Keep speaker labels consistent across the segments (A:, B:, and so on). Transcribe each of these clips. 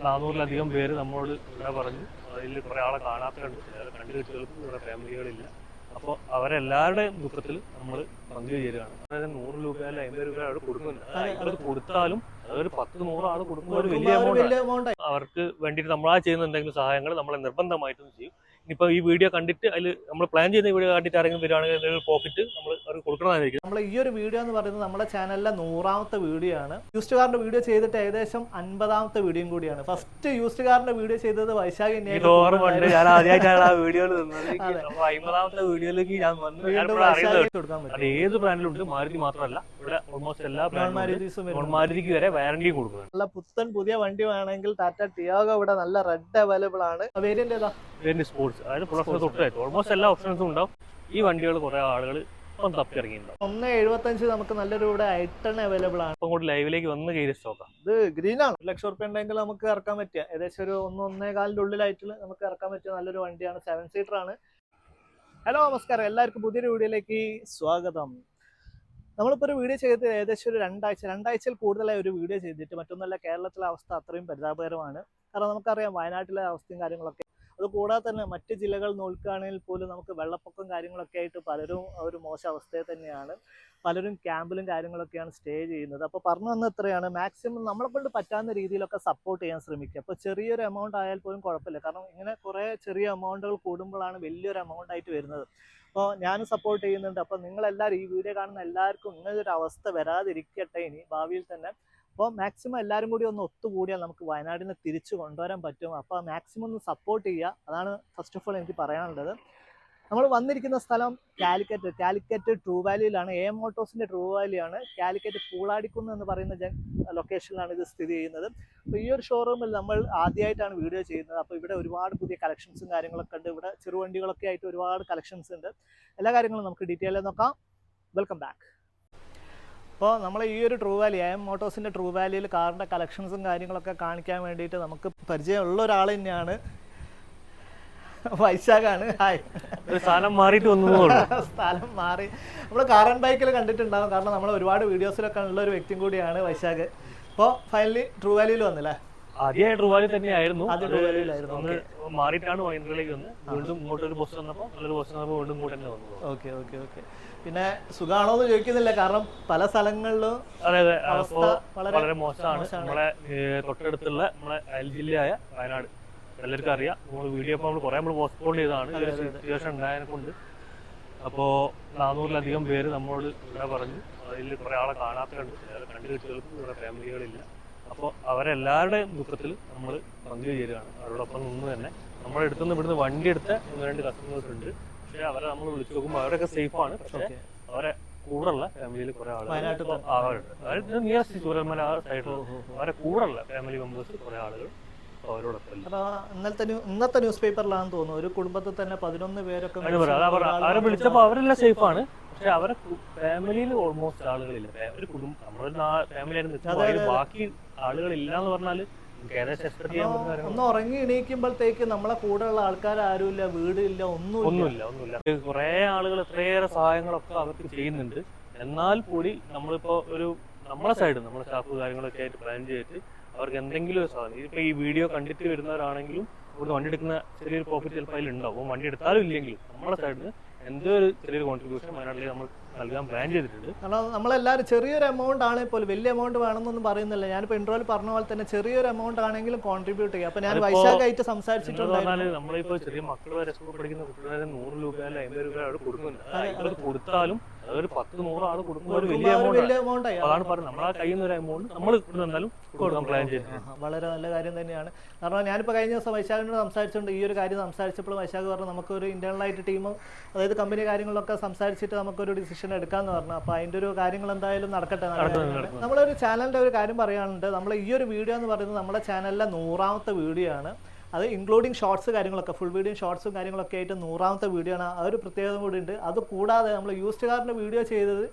A: 400-ലധികം പേര് നമ്മളോട് ഇവിടെ പറഞ്ഞു. അതിൽ കുറേ ആളെ കാണാത്തതുണ്ട്, ചില കണ്ടു കിട്ടിയവർക്ക് കുറേ ഫാമിലികളില്ല. അപ്പോൾ അവരെല്ലാവരുടെയും ദുഃഖത്തിൽ നമ്മൾ പങ്കുചേരുകയാണ്. അതായത് 100 രൂപ അല്ല 50 രൂപ അവിടെ കൊടുക്കുന്നില്ല. അത് കൊടുത്താലും അതൊരു 10-100 ആൾ കൊടുക്കുമ്പോൾ ഒരു വലിയ എമൗണ്ട്. അവർക്ക് വേണ്ടിയിട്ട് നമ്മളാ ചെയ്യുന്ന എന്തെങ്കിലും സഹായങ്ങൾ നമ്മളെ നിർബന്ധമായിട്ടും ചെയ്യും. ഇനിയിപ്പോൾ ഈ വീഡിയോ കണ്ടിട്ട് അതിൽ നമ്മൾ പ്ലാൻ ചെയ്യുന്ന വീഡിയോ കണ്ടിട്ട് ആരെങ്കിലും വരികയാണെങ്കിൽ എന്തെങ്കിലും പ്രോഫിറ്റ് നമ്മൾ അവർക്ക് കൊടുക്കണമെന്നായിരിക്കും.
B: നമ്മൾ ഈ ഒരു വീഡിയോ എന്ന് പറയുന്നത് നമ്മുടെ ചാനലിലെ 100ാമത്തെ വീഡിയോ ആണ്. യൂസ്ഡ് കാറിന്റെ വീഡിയോ ചെയ്തിട്ട് ഏകദേശം 50ാമത്തെ വീഡിയോയും കൂടിയാണ്. ഫസ്റ്റ് യൂസ്ഡ് കാറിന്റെ വീഡിയോ ചെയ്തത് വൈശാഖ്
A: ഞാൻ ആദ്യമായിട്ടാണ് ആ വീഡിയോയിൽ നിന്നത്. 50ാമത്തെ വീഡിയോയിലേക്ക് ഞാൻ വന്നു. അത് ഏത് ബ്രാൻഡിലുണ്ട്, മാരുതി മാത്രമല്ല, ഇവിടെ ഓൾമോസ്റ്റ് എല്ലാ മാരുതിക്ക് വരെ വാറന്റിയും കൊടുക്കുന്നുണ്ട്.
B: നല്ല പുത്തൻ പുതിയ വണ്ടി വേണമെങ്കിൽ ടാറ്റ ടിയാഗോ ഇവിടെ നല്ല റെഡ് അവൈലബിൾ ആണ്. വേരിയന്റ് ഏതാ?
A: വേരിയന്റ് സ്പോർട്സ്, അതായത് പ്ലസ് തൊട്ടായിട്ട് ഓൾമോസ്റ്റ് എല്ലാ ഓപ്ഷൻസും ഉണ്ടാവും. ഈ വണ്ടികൾ കുറെ ആളുകൾ ഇപ്പം തപ്പിറങ്ങിയിട്ടുണ്ടാവും.
B: 1.75 നമുക്ക് നല്ലൊരു ഇവിടെ ഐ10 അവൈലബിൾ ആണ്.
A: ഇപ്പം ലൈവിലേക്ക് വന്ന് കയറി സ്റ്റോക്കാം.
B: ഇത് ഗ്രീൻ ആണ്. 1 ലക്ഷം റുപ്യ ഉണ്ടെങ്കിൽ നമുക്ക് ഇറക്കാൻ പറ്റിയ ഏകദേശം ഒരു 1-1.25 ഉള്ളിലായിട്ട് നമുക്ക് ഇറക്കാൻ പറ്റിയ നല്ലൊരു വണ്ടിയാണ്. 7 സീറ്റർ ആണ്. ഹലോ നമസ്കാരം, എല്ലാവർക്കും പുതിയൊരു വീഡിയോയിലേക്ക് സ്വാഗതം. നമ്മളിപ്പോൾ ഒരു വീഡിയോ ചെയ്ത് ഏകദേശം ഒരു രണ്ടാഴ്ചയിൽ കൂടുതലായി ഒരു വീഡിയോ ചെയ്തിട്ട്. മറ്റൊന്നല്ല, കേരളത്തിലെ അവസ്ഥ അത്രയും പരിതാപകരമാണ്. കാരണം നമുക്കറിയാം വയനാട്ടിലെ അവസ്ഥയും കാര്യങ്ങളൊക്കെ. അതുകൂടാതെ തന്നെ മറ്റ് ജില്ലകൾ നോക്കുകയാണെങ്കിൽ പോലും നമുക്ക് വെള്ളപ്പൊക്കം കാര്യങ്ങളൊക്കെ ആയിട്ട് പലരും ഒരു മോശം അവസ്ഥയിൽ തന്നെയാണ്. പലരും ക്യാമ്പിലും കാര്യങ്ങളൊക്കെയാണ് സ്റ്റേ ചെയ്യുന്നത്. അപ്പോൾ പറഞ്ഞു വന്ന എത്രയാണ്, മാക്സിമം നമ്മളെ കൊണ്ട് പറ്റാവുന്ന രീതിയിലൊക്കെ സപ്പോർട്ട് ചെയ്യാൻ ശ്രമിക്കുക. അപ്പോൾ ചെറിയൊരു എമൗണ്ട് ആയാൽ പോലും കുഴപ്പമില്ല. കാരണം ഇങ്ങനെ കുറേ ചെറിയ എമൗണ്ടുകൾ കൂടുമ്പോഴാണ് വലിയൊരു എമൗണ്ട് ആയിട്ട് വരുന്നത്. അപ്പോൾ ഞാനും സപ്പോർട്ട് ചെയ്യുന്നുണ്ട്. അപ്പോൾ നിങ്ങളെല്ലാവരും, ഈ വീഡിയോ കാണുന്ന എല്ലാവർക്കും ഇങ്ങനൊരു അവസ്ഥ വരാതിരിക്കട്ടെ ഇനി ഭാവിയിൽ തന്നെ. അപ്പോൾ മാക്സിമം എല്ലാവരും കൂടി ഒന്ന് ഒത്തുകൂടിയാൽ നമുക്ക് വയനാടിനെ തിരിച്ചു കൊണ്ടുവരാൻ പറ്റും. അപ്പോൾ മാക്സിമം ഒന്ന് സപ്പോർട്ട് ചെയ്യുക. അതാണ് ഫസ്റ്റ് ഓഫ് ഓൾ എനിക്ക് പറയാനുള്ളത്. നമ്മൾ വന്നിരിക്കുന്ന സ്ഥലം കാലിക്കറ്റ് ട്രൂ വാലിയിലാണ്. എ മോട്ടോഴ്സിൻ്റെ ട്രൂ വാലിയാണ്. കാലിക്കറ്റ് പൂളാടിക്കുന്ന് എന്ന് പറയുന്ന ലൊക്കേഷനിലാണ് ഇത് സ്ഥിതി ചെയ്യുന്നത്. അപ്പോൾ ഈ ഒരു ഷോറൂമിൽ നമ്മൾ ആദ്യമായിട്ടാണ് വീഡിയോ ചെയ്യുന്നത്. അപ്പോൾ ഇവിടെ ഒരുപാട് പുതിയ കളക്ഷൻസും കാര്യങ്ങളൊക്കെ ഉണ്ട്. ഇവിടെ ചെറുവണ്ടികളൊക്കെ ആയിട്ട് ഒരുപാട് കളക്ഷൻസ് ഉണ്ട്. എല്ലാ കാര്യങ്ങളും നമുക്ക് ഡീറ്റെയിൽ നോക്കാം. Welcome back. അപ്പോൾ നമ്മൾ ഈ ഒരു ട്രൂ വാലി, എം മോട്ടോഴ്സിൻ്റെ ട്രൂ വാലിയിൽ കാറിൻ്റെ കളക്ഷൻസും കാര്യങ്ങളൊക്കെ കാണിക്കാൻ വേണ്ടിയിട്ട് നമുക്ക് പരിചയമുള്ള ഒരാൾ തന്നെയാണ്. വൈശാഖാണ്. ഹായ്.
A: സ്ഥലം മാറിയിട്ട് വന്നു.
B: സ്ഥലം മാറി. നമ്മൾ കാർ ആൻഡ് ബൈക്കിൽ കണ്ടിട്ടുണ്ടാകും. കാരണം നമ്മൾ ഒരുപാട് വീഡിയോസിലൊക്കെ ഉള്ള ഒരു വ്യക്തിയും കൂടിയാണ് വൈശാഖ്. ഇപ്പോൾ ഫൈനലി ട്രൂ വാലിയിൽ വന്നില്ലേ?
A: ആദ്യം ട്രൂ വാലി തന്നെയായിരുന്നു. മാറിയിട്ടാണ് മഹീന്ദ്രയിലേക്ക് വന്നത്. വീണ്ടും ഇങ്ങോട്ടൊരു ബസ് വന്നപ്പോൾ നല്ലൊരു ബസ് വന്നപ്പോൾ വീണ്ടും ഇങ്ങോട്ട് തന്നെ വന്നു.
B: Okay okay okay. പിന്നെ സുഖമാണോ എന്ന് ചോദിക്കുന്നില്ല, കാരണം പല സ്ഥലങ്ങളിലും
A: അതെ വളരെ മോശമാണ്. നമ്മളെ തൊട്ടടുത്തുള്ള നമ്മളെ അയൽ ജില്ലയായ വയനാട് എല്ലാവർക്കും അറിയാം. നമ്മൾ വീഡിയോ ഇപ്പോൾ നമ്മൾ പോസ്റ്റ്പോൺ ചെയ്തതാണ് സിറ്റുവേഷൻ ഉണ്ടായതിനെ കൊണ്ട്. അപ്പോൾ 400-ലധികം പേര് നമ്മളോട് ഇവിടെ പറഞ്ഞു. അതിൽ കുറേ ആളെ കാണാത്തതുണ്ട്, ചില കണ്ടു കിട്ടിയവർക്ക് ഇവിടെ ഫാമിലികളില്ല. അപ്പോൾ അവരെല്ലാവരുടെയും ദുഃഖത്തിൽ നമ്മൾ പങ്കുചേരുകയാണ്. അവരോടൊപ്പം നിന്ന് തന്നെ നമ്മുടെ അടുത്തുനിന്ന് ഇവിടുന്ന് വണ്ടി എടുത്ത 1-2 കസ്റ്റമേഴ്സ് ഉണ്ട്. പക്ഷെ അവരെ നമ്മൾ വിളിച്ചു നോക്കുമ്പോൾ അവരൊക്കെ സേഫാണ്. പക്ഷേ അവരെ കൂടെയുള്ള ഫാമിലിയിൽ കുറെ ആളുകൾ അവരുണ്ട്. നിയറസ്റ്റ് ചൂരൽമല ആ സൈഡിൽ അവരെ കൂടെയുള്ള ഫാമിലി മെമ്പേഴ്സ് കുറെ ആളുകൾ അവരോടൊപ്പം.
B: ഇന്നത്തെ ന്യൂസ് പേപ്പറിലാണെന്ന് തോന്നുന്നു ഒരു കുടുംബത്തിൽ തന്നെ 11 പേരൊക്കെ
A: അവരെ വിളിച്ചപ്പോൾ അവരെല്ലാം സേഫാണ്. പക്ഷെ അവരെ ഫാമിലിയിൽ ഓൾമോസ്റ്റ് ആളുകളില്ല. ഒരു കുടുംബം നമ്മളൊരു ഫാമിലിയായിരുന്നു. ബാക്കി ആളുകളില്ല എന്ന് പറഞ്ഞാൽ
B: ഒന്ന് ഉറങ്ങി എണീക്കുമ്പോഴത്തേക്ക് നമ്മളെ കൂടെയുള്ള ആൾക്കാർ ആരുമില്ല, വീടില്ല,
A: ഒന്നുമില്ല. കുറെ ആളുകൾ എത്രയേറെ സഹായങ്ങളൊക്കെ അവർക്ക് ചെയ്യുന്നുണ്ട്. എന്നാൽ കൂടി നമ്മളിപ്പോ നമ്മളെ സൈഡ് നമ്മളെ സ്റ്റാഫ് കാര്യങ്ങളൊക്കെ ആയിട്ട് പ്ലാൻ ചെയ്തിട്ട് അവർക്ക് എന്തെങ്കിലും ഒരു സാധനം, ഇതിപ്പോ ഈ വീഡിയോ കണ്ടിട്ട് വരുന്നവരാണെങ്കിലും ഇവിടെ വണ്ടി എടുക്കുന്ന ചെറിയൊരു പ്രോഫിറ്റ് ചിലപ്പോൾ അതിലുണ്ടാവും. വണ്ടി എടുത്താലും ഇല്ലെങ്കിലും നമ്മളെ സൈഡിൽ എന്തോ ഒരു ചെറിയൊരു കോൺട്രിബ്യൂഷൻ വയനാട്ടിലേക്ക് നമ്മൾ നൽകാൻ പ്ലാൻ ചെയ്തിട്ടുണ്ട്.
B: കാരണം നമ്മളെല്ലാവരും ചെറിയൊരു എമൗണ്ട് ആണെങ്കിൽ പോലും, വലിയ എമൗണ്ട് വേണമെന്നൊന്നും പറയുന്നില്ല. ഞാനിപ്പോൾ ഇൻട്രോയിൽ പറഞ്ഞ പോലെ തന്നെ ചെറിയൊരു എമൗണ്ട് ആണെങ്കിലും കോൺട്രിബ്യൂട്ട് ചെയ്യാം. അപ്പോൾ ഞാൻ വൈശാഖായിട്ട് സംസാരിച്ചിട്ടുണ്ട്.
A: നമ്മളിപ്പോൾ ചെറിയ മക്കൾ വരെ സ്കൂളിൽ പഠിക്കുന്ന കുട്ടികളെ 100 രൂപ അല്ല 50 രൂപ അവിടെ കൊടുക്കുന്നുണ്ട്. കൊടുത്താലും അതൊരു 10-100 ആൾ കൊടുക്കുമ്പോൾ ഒരു വലിയ എമൗണ്ട് ആയി. അതാണ് പറയുന്നത്, നമ്മളാ കയ്യിൽ നിന്ന് ഒരു എമൗണ്ട് നമ്മൾ എന്തായാലും കൊടുക്കാൻ പ്ലാൻ ചെയ്തിട്ടുണ്ട്.
B: വളരെ നല്ല കാര്യം തന്നെയാണ്. കാരണം ഞാനിപ്പോൾ കഴിഞ്ഞ ദിവസം വൈശാഖിനോട് സംസാരിച്ചുകൊണ്ട് ഈ ഒരു കാര്യം സംസാരിച്ചപ്പോൾ വൈശാഖ് പറഞ്ഞു നമുക്കൊരു ഇന്റേണലായിട്ട് ടീം, അതായത് കമ്പനി കാര്യങ്ങളൊക്കെ സംസാരിച്ചിട്ട് നമുക്കൊരു ഡിസിഷൻ എടുക്കാമെന്ന് പറഞ്ഞു. അപ്പോൾ അതിൻ്റെ ഒരു കാര്യങ്ങൾ എന്തായാലും നടക്കട്ടെ. നമ്മളൊരു ചാനലിൻ്റെ ഒരു കാര്യം പറയാനുണ്ട്. നമ്മൾ ഈ ഒരു വീഡിയോ എന്ന് പറയുന്നത് നമ്മുടെ ചാനലിലെ 100ാമത്തെ വീഡിയോ ആണ്. അത് ഇൻക്ലൂഡിങ് ഷോർട്സ് കാര്യങ്ങളൊക്കെ, ഫുൾ വീഡിയോ ഷോർട്സും കാര്യങ്ങളൊക്കെ ആയിട്ട് 100ാമത്തെ വീഡിയോ ആണ്. ആ ഒരു പ്രത്യേകത കൂടി ഉണ്ട്. അത് കൂടാതെ നമ്മൾ യൂസ്ഡ് കാറിൻ്റെ വീഡിയോ ചെയ്തത്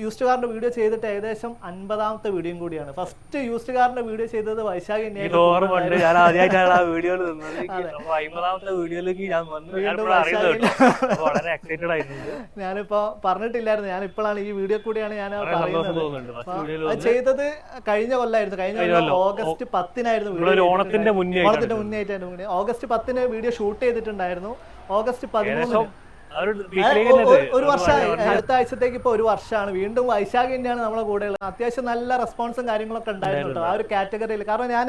B: യൂസ്ഡ് കാറിന്റെ വീഡിയോ ചെയ്തിട്ട് ഏകദേശം 50ാമത്തെ വീഡിയോയും കൂടിയാണ്. ഫസ്റ്റ് യൂസ്ഡ് കാറിന്റെ വീഡിയോ ചെയ്തത് വൈശാഖ്
A: ഞാൻ ആദ്യമായിട്ടാണ് ആ വീഡിയോയിൽ നിന്നത്. 50ാമത്തെ വീഡിയോയിലേക്ക് ഞാൻ വളരെ എക്സൈറ്റഡ് ആയിരുന്നു.
B: ഞാനിപ്പോ പറഞ്ഞിട്ടില്ലായിരുന്നു, ഞാൻ ഇപ്പോഴാണ് ഈ വീഡിയോ കൂടിയാണ് ഞാൻ പറയുന്നത്. ചെയ്തത് കഴിഞ്ഞ കൊല്ലായിരുന്നു. കഴിഞ്ഞ കൊല്ലം ഓഗസ്റ്റ് 10-നായിരുന്നു വീഡിയോ.
A: ഓണത്തിന്റെ മുന്നേ
B: ആയിട്ടായിരുന്നു. ഓഗസ്റ്റ് 10-ന് വീഡിയോ ഷൂട്ട് ചെയ്തിട്ടുണ്ടായിരുന്നു. ഓഗസ്റ്റ് 13-ന് ഒരു വർഷമായി. അടുത്ത ആഴ്ചത്തേക്ക് ഇപ്പൊ ഒരു വർഷമാണ്. വീണ്ടും വൈശാഖ് തന്നെയാണ് നമ്മളെ കൂടെ ഉള്ളത്. അത്യാവശ്യം നല്ല റെസ്പോൺസും കാര്യങ്ങളൊക്കെ ഉണ്ടായിരുന്നു ആ ഒരു കാറ്റഗറിയിൽ. കാരണം ഞാൻ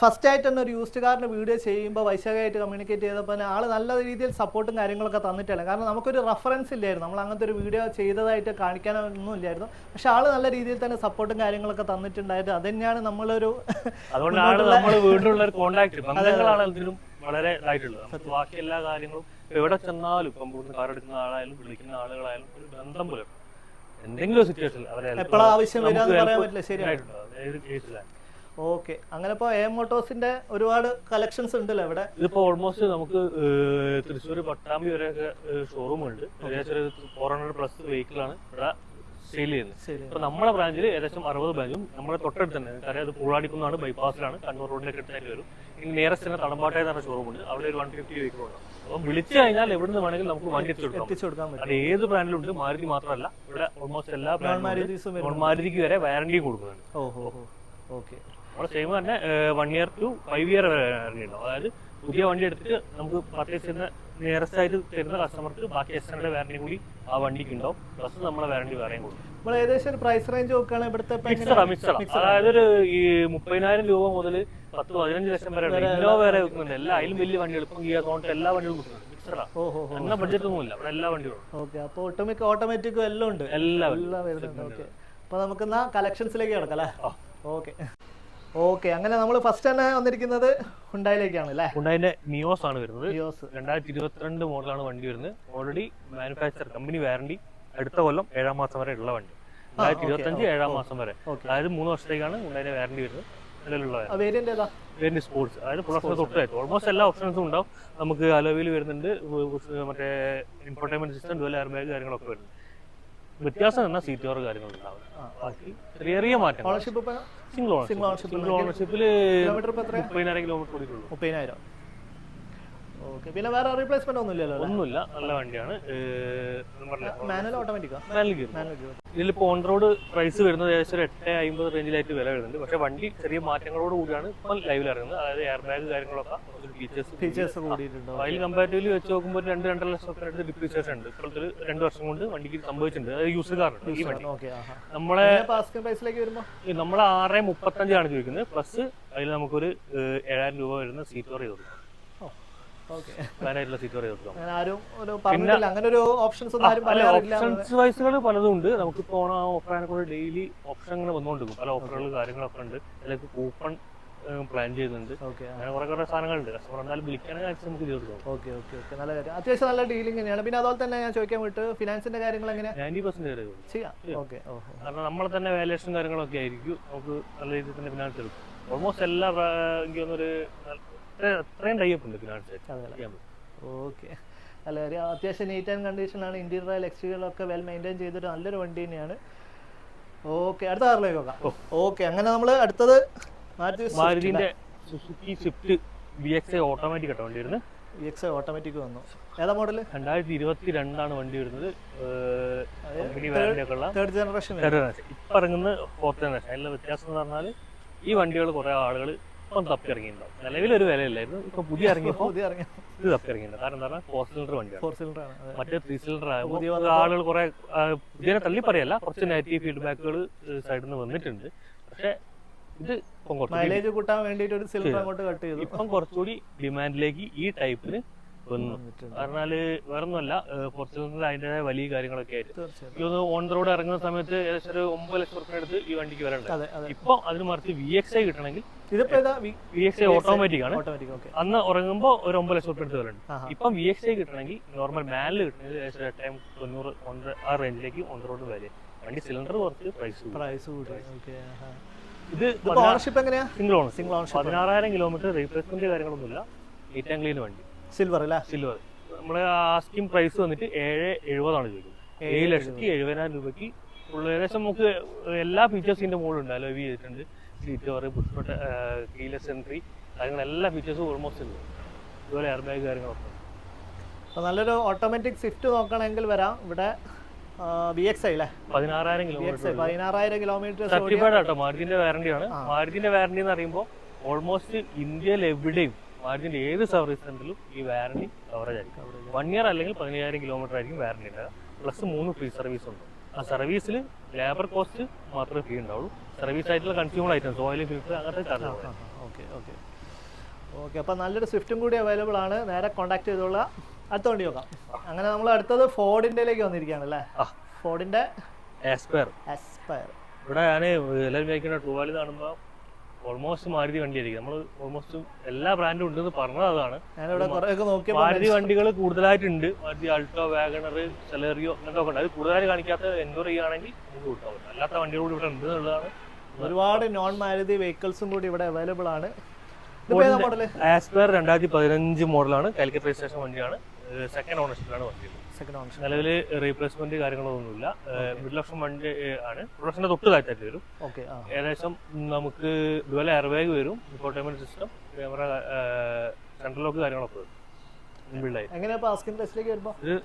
B: ഫസ്റ്റ് ആയിട്ട് തന്നെ ഒരു യൂസ്ഡ് കാറിന്റെ വീഡിയോ ചെയ്യുമ്പോൾ വൈശാഖായിട്ട് കമ്മ്യൂണിക്കേറ്റ് ചെയ്തപ്പോൾ ആള് നല്ല രീതിയിൽ സപ്പോർട്ടും കാര്യങ്ങളൊക്കെ തന്നിട്ടില്ല. കാരണം നമുക്കൊരു റെഫറൻസ് ഇല്ലായിരുന്നു, നമ്മൾ അങ്ങനത്തെ ഒരു വീഡിയോ ചെയ്തതായിട്ട് കാണിക്കാനൊന്നും ഇല്ലായിരുന്നു. പക്ഷെ ആള് നല്ല രീതിയിൽ തന്നെ സപ്പോർട്ടും കാര്യങ്ങളൊക്കെ തന്നിട്ടുണ്ടായത്. അത് തന്നെയാണ് നമ്മളൊരു
A: വളരെ ഇതായിട്ടുള്ളത്. ബാക്കി എല്ലാ കാര്യങ്ങളും എവിടെ ചെന്നാലും ഇപ്പം കാർ എടുക്കുന്ന ആളായാലും വിളിക്കുന്ന ആളുകളായാലും ഒരു ബന്ധം പോലെ എന്തെങ്കിലും ഒരു സിറ്റുവേഷനിൽ അവരെ
B: ഓക്കെ. അങ്ങനെ ഇപ്പൊ എ മോട്ടോഴ്സിന്റെ ഒരുപാട് കളക്ഷൻസ് ഉണ്ടല്ലോ ഇവിടെ.
A: ഇതിപ്പോ ഓൾമോസ്റ്റ് നമുക്ക് തൃശ്ശൂർ പട്ടാമ്പി വരെയൊക്കെ ഷോറൂം ഉണ്ട്. ഏകദേശം 400+ വെഹിക്കിൾ ആണ് ഇവിടെ സെയിൽ ചെയ്യുന്നത്. ഇപ്പൊ നമ്മുടെ ബ്രാഞ്ചിൽ ഏകദേശം 60 ബ്രാഞ്ചും നമ്മുടെ തൊട്ടടുത്ത് തന്നെ. കാരണം അത് പൂളാടിക്കുന്നാണ്, ബൈപ്പാസിലാണ്, കണ്ണൂർ റോഡിലേക്ക് അടുത്തായിട്ട് വരും. ഇനി നിയറസ്റ്റ് തന്നെ തടമ്പാട്ട എന്ന് പറഞ്ഞ ഷോറൂം ഉണ്ട്. അവിടെ ഒരു 150 വെഹിക്കിൾ ഉണ്ട്. അപ്പം വിളിച്ചു കഴിഞ്ഞാൽ എവിടുന്ന് വേണമെങ്കിലും നമുക്ക് വണ്ടി എത്തിച്ചു കൊടുക്കാം. അത് ഏത് ബ്രാൻഡിലുണ്ട്, മാരുതി മാത്രമല്ല, ഇവിടെ ഓൾമോസ്റ്റ് എല്ലാ ബ്രാൻഡും മാരുതിക്ക് വരെ വാറന്റിയും കൊടുക്കുന്നുണ്ട്. നമ്മുടെ സെയിം തന്നെ 1 year to 5 year വരെ ഇറങ്ങിയിട്ടുണ്ടാവും. അതായത് പുതിയ വണ്ടി എടുത്തിട്ട് നമുക്ക് പർച്ചേസ് ചെയ്യുന്ന നിയറസ്റ്റ് ആയിട്ട് തരുന്ന കസ്റ്റമർക്ക് ബാക്കി എക്സ്റ്റൻഡ് വാറന്റി കൂടി ആ വണ്ടിക്ക് ഉണ്ടാവും. പ്ലസ് നമ്മളെ വാറന്റി വേറെയും കൊടുക്കും.
B: ഏകദേശം പ്രൈസ് റേഞ്ച് നോക്കുകയാണെങ്കിൽ ഇവിടുത്തെ
A: അതായത് ഒരു 30,000 രൂപ മുതൽ 10-15 ലക്ഷം വരെ ഇന്നോവ വരെ വെക്കുന്നുണ്ട്. എല്ലാ അതിലും വലിയ വണ്ടികൾ ഇപ്പം എല്ലാ വണ്ടികളും കൊടുക്കുന്നുണ്ട്. മിക്സഡാ, അങ്ങനെ ബഡ്ജറ്റ് ഒന്നുമില്ല, അവിടെ എല്ലാ വണ്ടികളും.
B: ഓട്ടോമാറ്റിക്കും എല്ലാം ഉണ്ട്, എല്ലാം വരുന്നുണ്ട്. അപ്പൊ നമുക്ക് കളക്ഷൻസിലേക്ക് കിടക്കാം അല്ലേ? ഓക്കെ. അങ്ങനെ നമ്മൾ ഫസ്റ്റ് തന്നെ വന്നിരിക്കുന്നത് ഹുണ്ടായിലേക്കാണ് അല്ലേ?
A: ഹുണ്ടായിന്റെ നിയോസ് ആണ് വരുന്നത്. 2022 മോഡലാണ് വണ്ടി വരുന്നത്. ഓൾറെഡി മാനുഫാക്ചർ കമ്പനി വാറന്റി അടുത്ത കൊല്ലം 7-ാം മാസം വരെ ഉള്ള വണ്ടി. 2025 7-ാം മാസം വരെ, അതായത് 3 വർഷത്തേക്കാണ് ഹുണ്ടായിന്റെ വാറന്റി വരുന്നത്. വേരിയന്റ് സ്പോർട്സ്, അതായത് ഫുൾ ഓപ്ഷൻ തൊട്ടായിട്ട് ഓൾമോസ്റ്റ് എല്ലാ ഓപ്ഷൻസും ഉണ്ടാവും. നമുക്ക് അലോവിൽ വരുന്നുണ്ട്, മറ്റേ infotainment system, dual air bag കാര്യങ്ങളൊക്കെ വരുന്നുണ്ട്. വ്യത്യാസം എന്നാൽ സീറ്റ് കവർ കാര്യങ്ങളുണ്ടാവും. ബാക്കി ചെറിയ മാറ്റം. സിംഗിൾ ഓണർഷിപ്പിൽ 30,000 കിലോമീറ്റർ ഓടിയിട്ടുള്ളൂ.
B: 30,000. പിന്നെ വേറെ റീപ്ലേസ്മെന്റ്
A: ഒന്നുമില്ല, നല്ല വണ്ടിയാണ്.
B: മാനുവൽ ഓട്ടോമാറ്റിക്കാ?
A: ഇതിലിപ്പോ ഓൺ റോഡ് പ്രൈസ് വരുന്നത് ഏകദേശം 850 റേഞ്ചിലായിട്ട് വില വരുന്നുണ്ട്. പക്ഷെ വണ്ടി ചെറിയ മാറ്റങ്ങളോട് കൂടിയാണ് ഇപ്പം ലൈവിൽ ഇറങ്ങുന്നത്. അതായത് എയർ ബാഗ് കാര്യങ്ങളൊക്കെ
B: ഫീച്ചേഴ്സ് കൂടിയിട്ടുണ്ട്.
A: അതിൽ കമ്പാരിറ്റീവ്ലി വെച്ച് നോക്കുമ്പോൾ 2-2.5 ലക്ഷമൊക്കെ അടുത്ത് ഡിപ്രീസിയേഷൻ ഉണ്ട്. ഇപ്പോഴത്തെ 2 വർഷം കൊണ്ട് വണ്ടിക്ക് സംഭവിച്ചിട്ടുണ്ട്. അത് യൂസ് കാറുണ്ട്. ഈ വണ്ടി നമ്മളെ 635 ആണ് ചോദിക്കുന്നത്. പ്ലസ് അതിൽ നമുക്കൊരു 7,000 രൂപ വരുന്ന സീറ്റ് കവർ ചെയ്തു കൊടുക്കും. ഓപ്ഷൻസ് വൈസുകൾ പലതും ഉണ്ട്. നമുക്കിപ്പോ ഓഫറിനെ കൊണ്ട് ഡെയിലി ഓപ്ഷൻ അങ്ങനെ വന്നുകൊണ്ടിരിക്കും. പല ഓഫറുകൾ കാര്യങ്ങളൊക്കെ ഉണ്ട്. അതിലേക്ക് കൂപ്പൺ പ്ലാൻ ചെയ്യുന്നുണ്ട്. അങ്ങനെ കുറെ സാധനങ്ങളുണ്ട്. കസ്റ്റമർ എന്നാലും വിളിക്കാനായിട്ട് നമുക്ക് ചെയ്തു കൊടുക്കാം.
B: നല്ല കാര്യം. അത്യാവശ്യം നല്ല ഡീലിംഗ് തന്നെയാണ്. പിന്നെ അതുപോലെ തന്നെ ഞാൻ ചോദിക്കാൻ വിട്ട് ഫിനാൻസിന്റെ കാര്യങ്ങൾ എങ്ങനെയാണ്?
A: 90% ചെയ്യാം. കാരണം നമ്മളെ തന്നെ വാല്യുവേഷൻ കാര്യങ്ങളൊക്കെ ആയിരിക്കും. നമുക്ക് നല്ല രീതിയിൽ തന്നെ ഫിനാൻസ് എടുക്കും. ഓൾമോസ്റ്റ് എല്ലാ എനിക്ക് തോന്നുന്നൊരു അത്രയും ടൈപ്പ് ഉണ്ട് ഫിനാൻസ്.
B: നല്ല കാര്യം. അത്യാവശ്യം നീറ്റ് ആൻഡ് കണ്ടീഷനാണ്. ഇന്റീരിയർ എക്സ്റ്റീരിയറൊക്കെ വെൽ മെയിൻറ്റെയിൻ ചെയ്തിട്ട് നല്ലൊരു വണ്ടി തന്നെയാണ്. അടുത്ത കാറിലേക്ക് നോക്കാം. അങ്ങനെ നമ്മൾ അടുത്തത്
A: മാരുതിന്റെ സുസുക്കി സ്വിഫ്റ്റ് VXi ഓട്ടോമാറ്റിക് ആയിട്ട് വണ്ടി വരുന്നത്.
B: VXi ഓട്ടോമാറ്റിക് വന്നു. ഏതാ മോഡൽ?
A: 2022 വണ്ടി വരുന്നത്.
B: Third generation.
A: ഇപ്പൊ ഇറങ്ങുന്ന 4th ജനറേഷൻ. അതിലുള്ള വ്യത്യാസം എന്ന് പറഞ്ഞാൽ ഈ വണ്ടികൾ കുറെ ആളുകൾ ഇപ്പം തപ്പി ഇറങ്ങിയിട്ടുണ്ടാവും. നിലവിലൊരു വിലയില്ലായിരുന്നു. ഇപ്പൊ പുതിയ ഇറങ്ങിയപ്പോൾ ഇത് തപ്പി ഇറങ്ങിയിട്ടുണ്ട്. കാരണം എന്താ പറഞ്ഞാൽ 4 സിലിണ്ടർ വണ്ടിയാണ്. മറ്റേ 3 സിലിണ്ടർ ആകുമ്പോൾ ആളുകൾ കുറെ പുതിയ തള്ളി പറയല്ല, കുറച്ച് നെഗറ്റീവ് ഫീഡ്ബാക്കുകൾ സൈഡിൽ നിന്ന് വന്നിട്ടുണ്ട്. പക്ഷെ ഇത്
B: മൈലേജ് കൂട്ടാൻ വേണ്ടിയിട്ട് ഒരു സിലിണ്ടർ അങ്ങോട്ട് കട്ട് ചെയ്തു.
A: ഇപ്പം കുറച്ചുകൂടി ഡിമാൻഡിലേക്ക് ഈ ടൈപ്പിന് വന്നു. പറഞ്ഞാല് വേറൊന്നുമല്ല, 4 സിലിണ്ടർ അതിൻ്റെതായ വലിയ കാര്യങ്ങളൊക്കെ ആയിട്ട് ഓൺ റോഡ് ഇറങ്ങുന്ന സമയത്ത് ഏകദേശം ഒരു 9 ലക്ഷം റുപ്യ അടുത്ത് ഈ വണ്ടിക്ക് വരണ്ട. ഇപ്പൊ അതിന് മറിച്ച് VXi കിട്ടണമെങ്കിൽ VXi ഓട്ടോമാറ്റിക് ആണ്. അന്ന് ഉറങ്ങുമ്പോൾ ഒരു 9 ലക്ഷം റുപ്യ അടുത്ത് വരണ്ട. ഇപ്പം VXi കിട്ടണമെങ്കിൽ നോർമൽ മാനിൽ കിട്ടണമെങ്കിൽ ഏകദേശം 890 ആ റേഞ്ചിലേക്ക് ഓൺ റോഡ് വരെ. വണ്ടി സിലിണ്ടർ കുറച്ച് പ്രൈസ്
B: കൂടി.
A: ഇത്
B: ഓണർഷിപ്പ് എങ്ങനെയാ?
A: Single ownership. 16,000 കിലോമീറ്റർ റീപ്ലേസ്മെന്റ് കാര്യങ്ങളൊന്നുമില്ല. നീറ്റ് ആൻഡ് ക്ലീൻ വണ്ടി.
B: സിൽവർ അല്ല?
A: സിൽവർ. നമ്മള് ആസ്കിംഗ് പ്രൈസ് വന്നിട്ട് 770 ആണ് ചോദിക്കുന്നത്. 7,70,000 രൂപയ്ക്ക് ഫുൾ ഏകദേശം നമുക്ക് എല്ലാ ഫീച്ചേഴ്സിന്റെ മുകളിലുണ്ട്. അലോവി ചെയ്തിട്ടുണ്ട്, സീറ്റ് കവർ, പുഷ്പട്ട കീലെസ് എൻട്രി, കാര്യങ്ങൾ എല്ലാ ഫീച്ചേഴ്സും ഓൾമോസ്റ്റ് ഉണ്ട്. ഇതുപോലെ എയർ ബാഗ് കാര്യങ്ങളൊക്കെ.
B: അപ്പോൾ നല്ലൊരു ഓട്ടോമാറ്റിക് സ്വിഫ്റ്റ് നോക്കണമെങ്കിൽ വരാം ഇവിടെ. VXi അല്ലേ,
A: 16,000 കിലോമീറ്റർ,
B: 16,000 കിലോമീറ്റർ
A: സർട്ടിഫൈഡ് ആട്ടോ. മാരുതിന്റെ വാറണ്ടിയാണ്. മാരുതിന്റെ വാറണ്ടി എന്ന് പറയുമ്പോൾ ഓൾമോസ്റ്റ് ഇന്ത്യയിൽ എവിടെയും മാരുതിന്റെ ഏത് സർവീസ് സെന്ററിലും ഈ വാറണ്ടി കവറേജ് ആയിരിക്കും. 1 ഇയർ അല്ലെങ്കിൽ 15,000 കിലോമീറ്റർ ആയിരിക്കും വാറണ്ടി ഉണ്ടാകുക. പ്ലസ് 3 ഫ്രീ സർവീസ് ഉണ്ട്. ആ സർവീസിൽ ലേബർ കോസ്റ്റ് മാത്രമേ ഫീ ഉണ്ടാവുള്ളൂ. സർവീസ് ആയിട്ടുള്ള കൺസ്യൂമർ ഐറ്റംസ്, ഓയിൽ, ഫിൽറ്റർ, അങ്ങനത്തെ ചാർജ്.
B: ഓക്കെ. അപ്പോൾ നല്ലൊരു സ്വിഫ്റ്റും കൂടി അവൈലബിൾ ആണ്. നേരെ കോൺടാക്ട് ചെയ്തോളാം. അടുത്ത വണ്ടി നോക്കാം. അങ്ങനെ നമ്മൾ അടുത്തത് ഫോർഡിൻ്റെലേക്ക് വന്നിരിക്കുകയാണ് അല്ലേ. ഫോർഡിൻ്റെ
A: ആസ്പയർ. ഇവിടെ ഞാൻ എല്ലാവരും കഴിക്കുന്ന ട്രൂവാലി കാണുമ്പോൾ ഓൾമോസ്റ്റ് മാരുതി വണ്ടിയായിരിക്കും. നമ്മൾ ഓൾമോസ്റ്റ് എല്ലാ ബ്രാൻഡും ഉണ്ടെന്ന് പറഞ്ഞത് അതാണ്. മാരുതി വണ്ടികൾ കൂടുതലായിട്ടുണ്ട്. മാരുതി അൾട്ടോ, വാഗണർ, സെലേറിയോ അങ്ങനത്തെ ഒക്കെ ഉണ്ട്. അത് കൂടുതലായിട്ട് കാണിക്കാത്ത എൻക്വയറി ചെയ്യുകയാണെങ്കിൽ നമുക്ക് കിട്ടാവും. അല്ലാത്ത വണ്ടികൾ കൂടി ഇവിടെ ഉണ്ട് എന്നുള്ളതാണ്.
B: ഒരുപാട് നോൺ മാരുതി വെഹിക്കിൾസും കൂടി ഇവിടെ അവൈലബിൾ ആണ്.
A: ആസ്പയർ 2015 മോഡലാണ്. കാലിക്കറ്റ് രജിസ്ട്രേഷൻ വണ്ടിയാണ്. സെക്കൻഡ് ഓണർഷിപ്പിലാണ് വണ്ടി. നിലവിൽ റീപ്ലേസ്മെന്റ് കാര്യങ്ങളൊന്നുമില്ല. മിഡിൽ ഓപ്ഷൻ വണ്ടി ആണ്. പ്രൊഡക്ഷന്റെ തൊട്ട് താഴ്ത്തായിട്ട് വരും. ഏകദേശം നമുക്ക് ഡുവൽ എയർ ബാഗ് വരും, infotainment system, camera, central lock കാര്യങ്ങളൊക്കെ വരും. ഇത്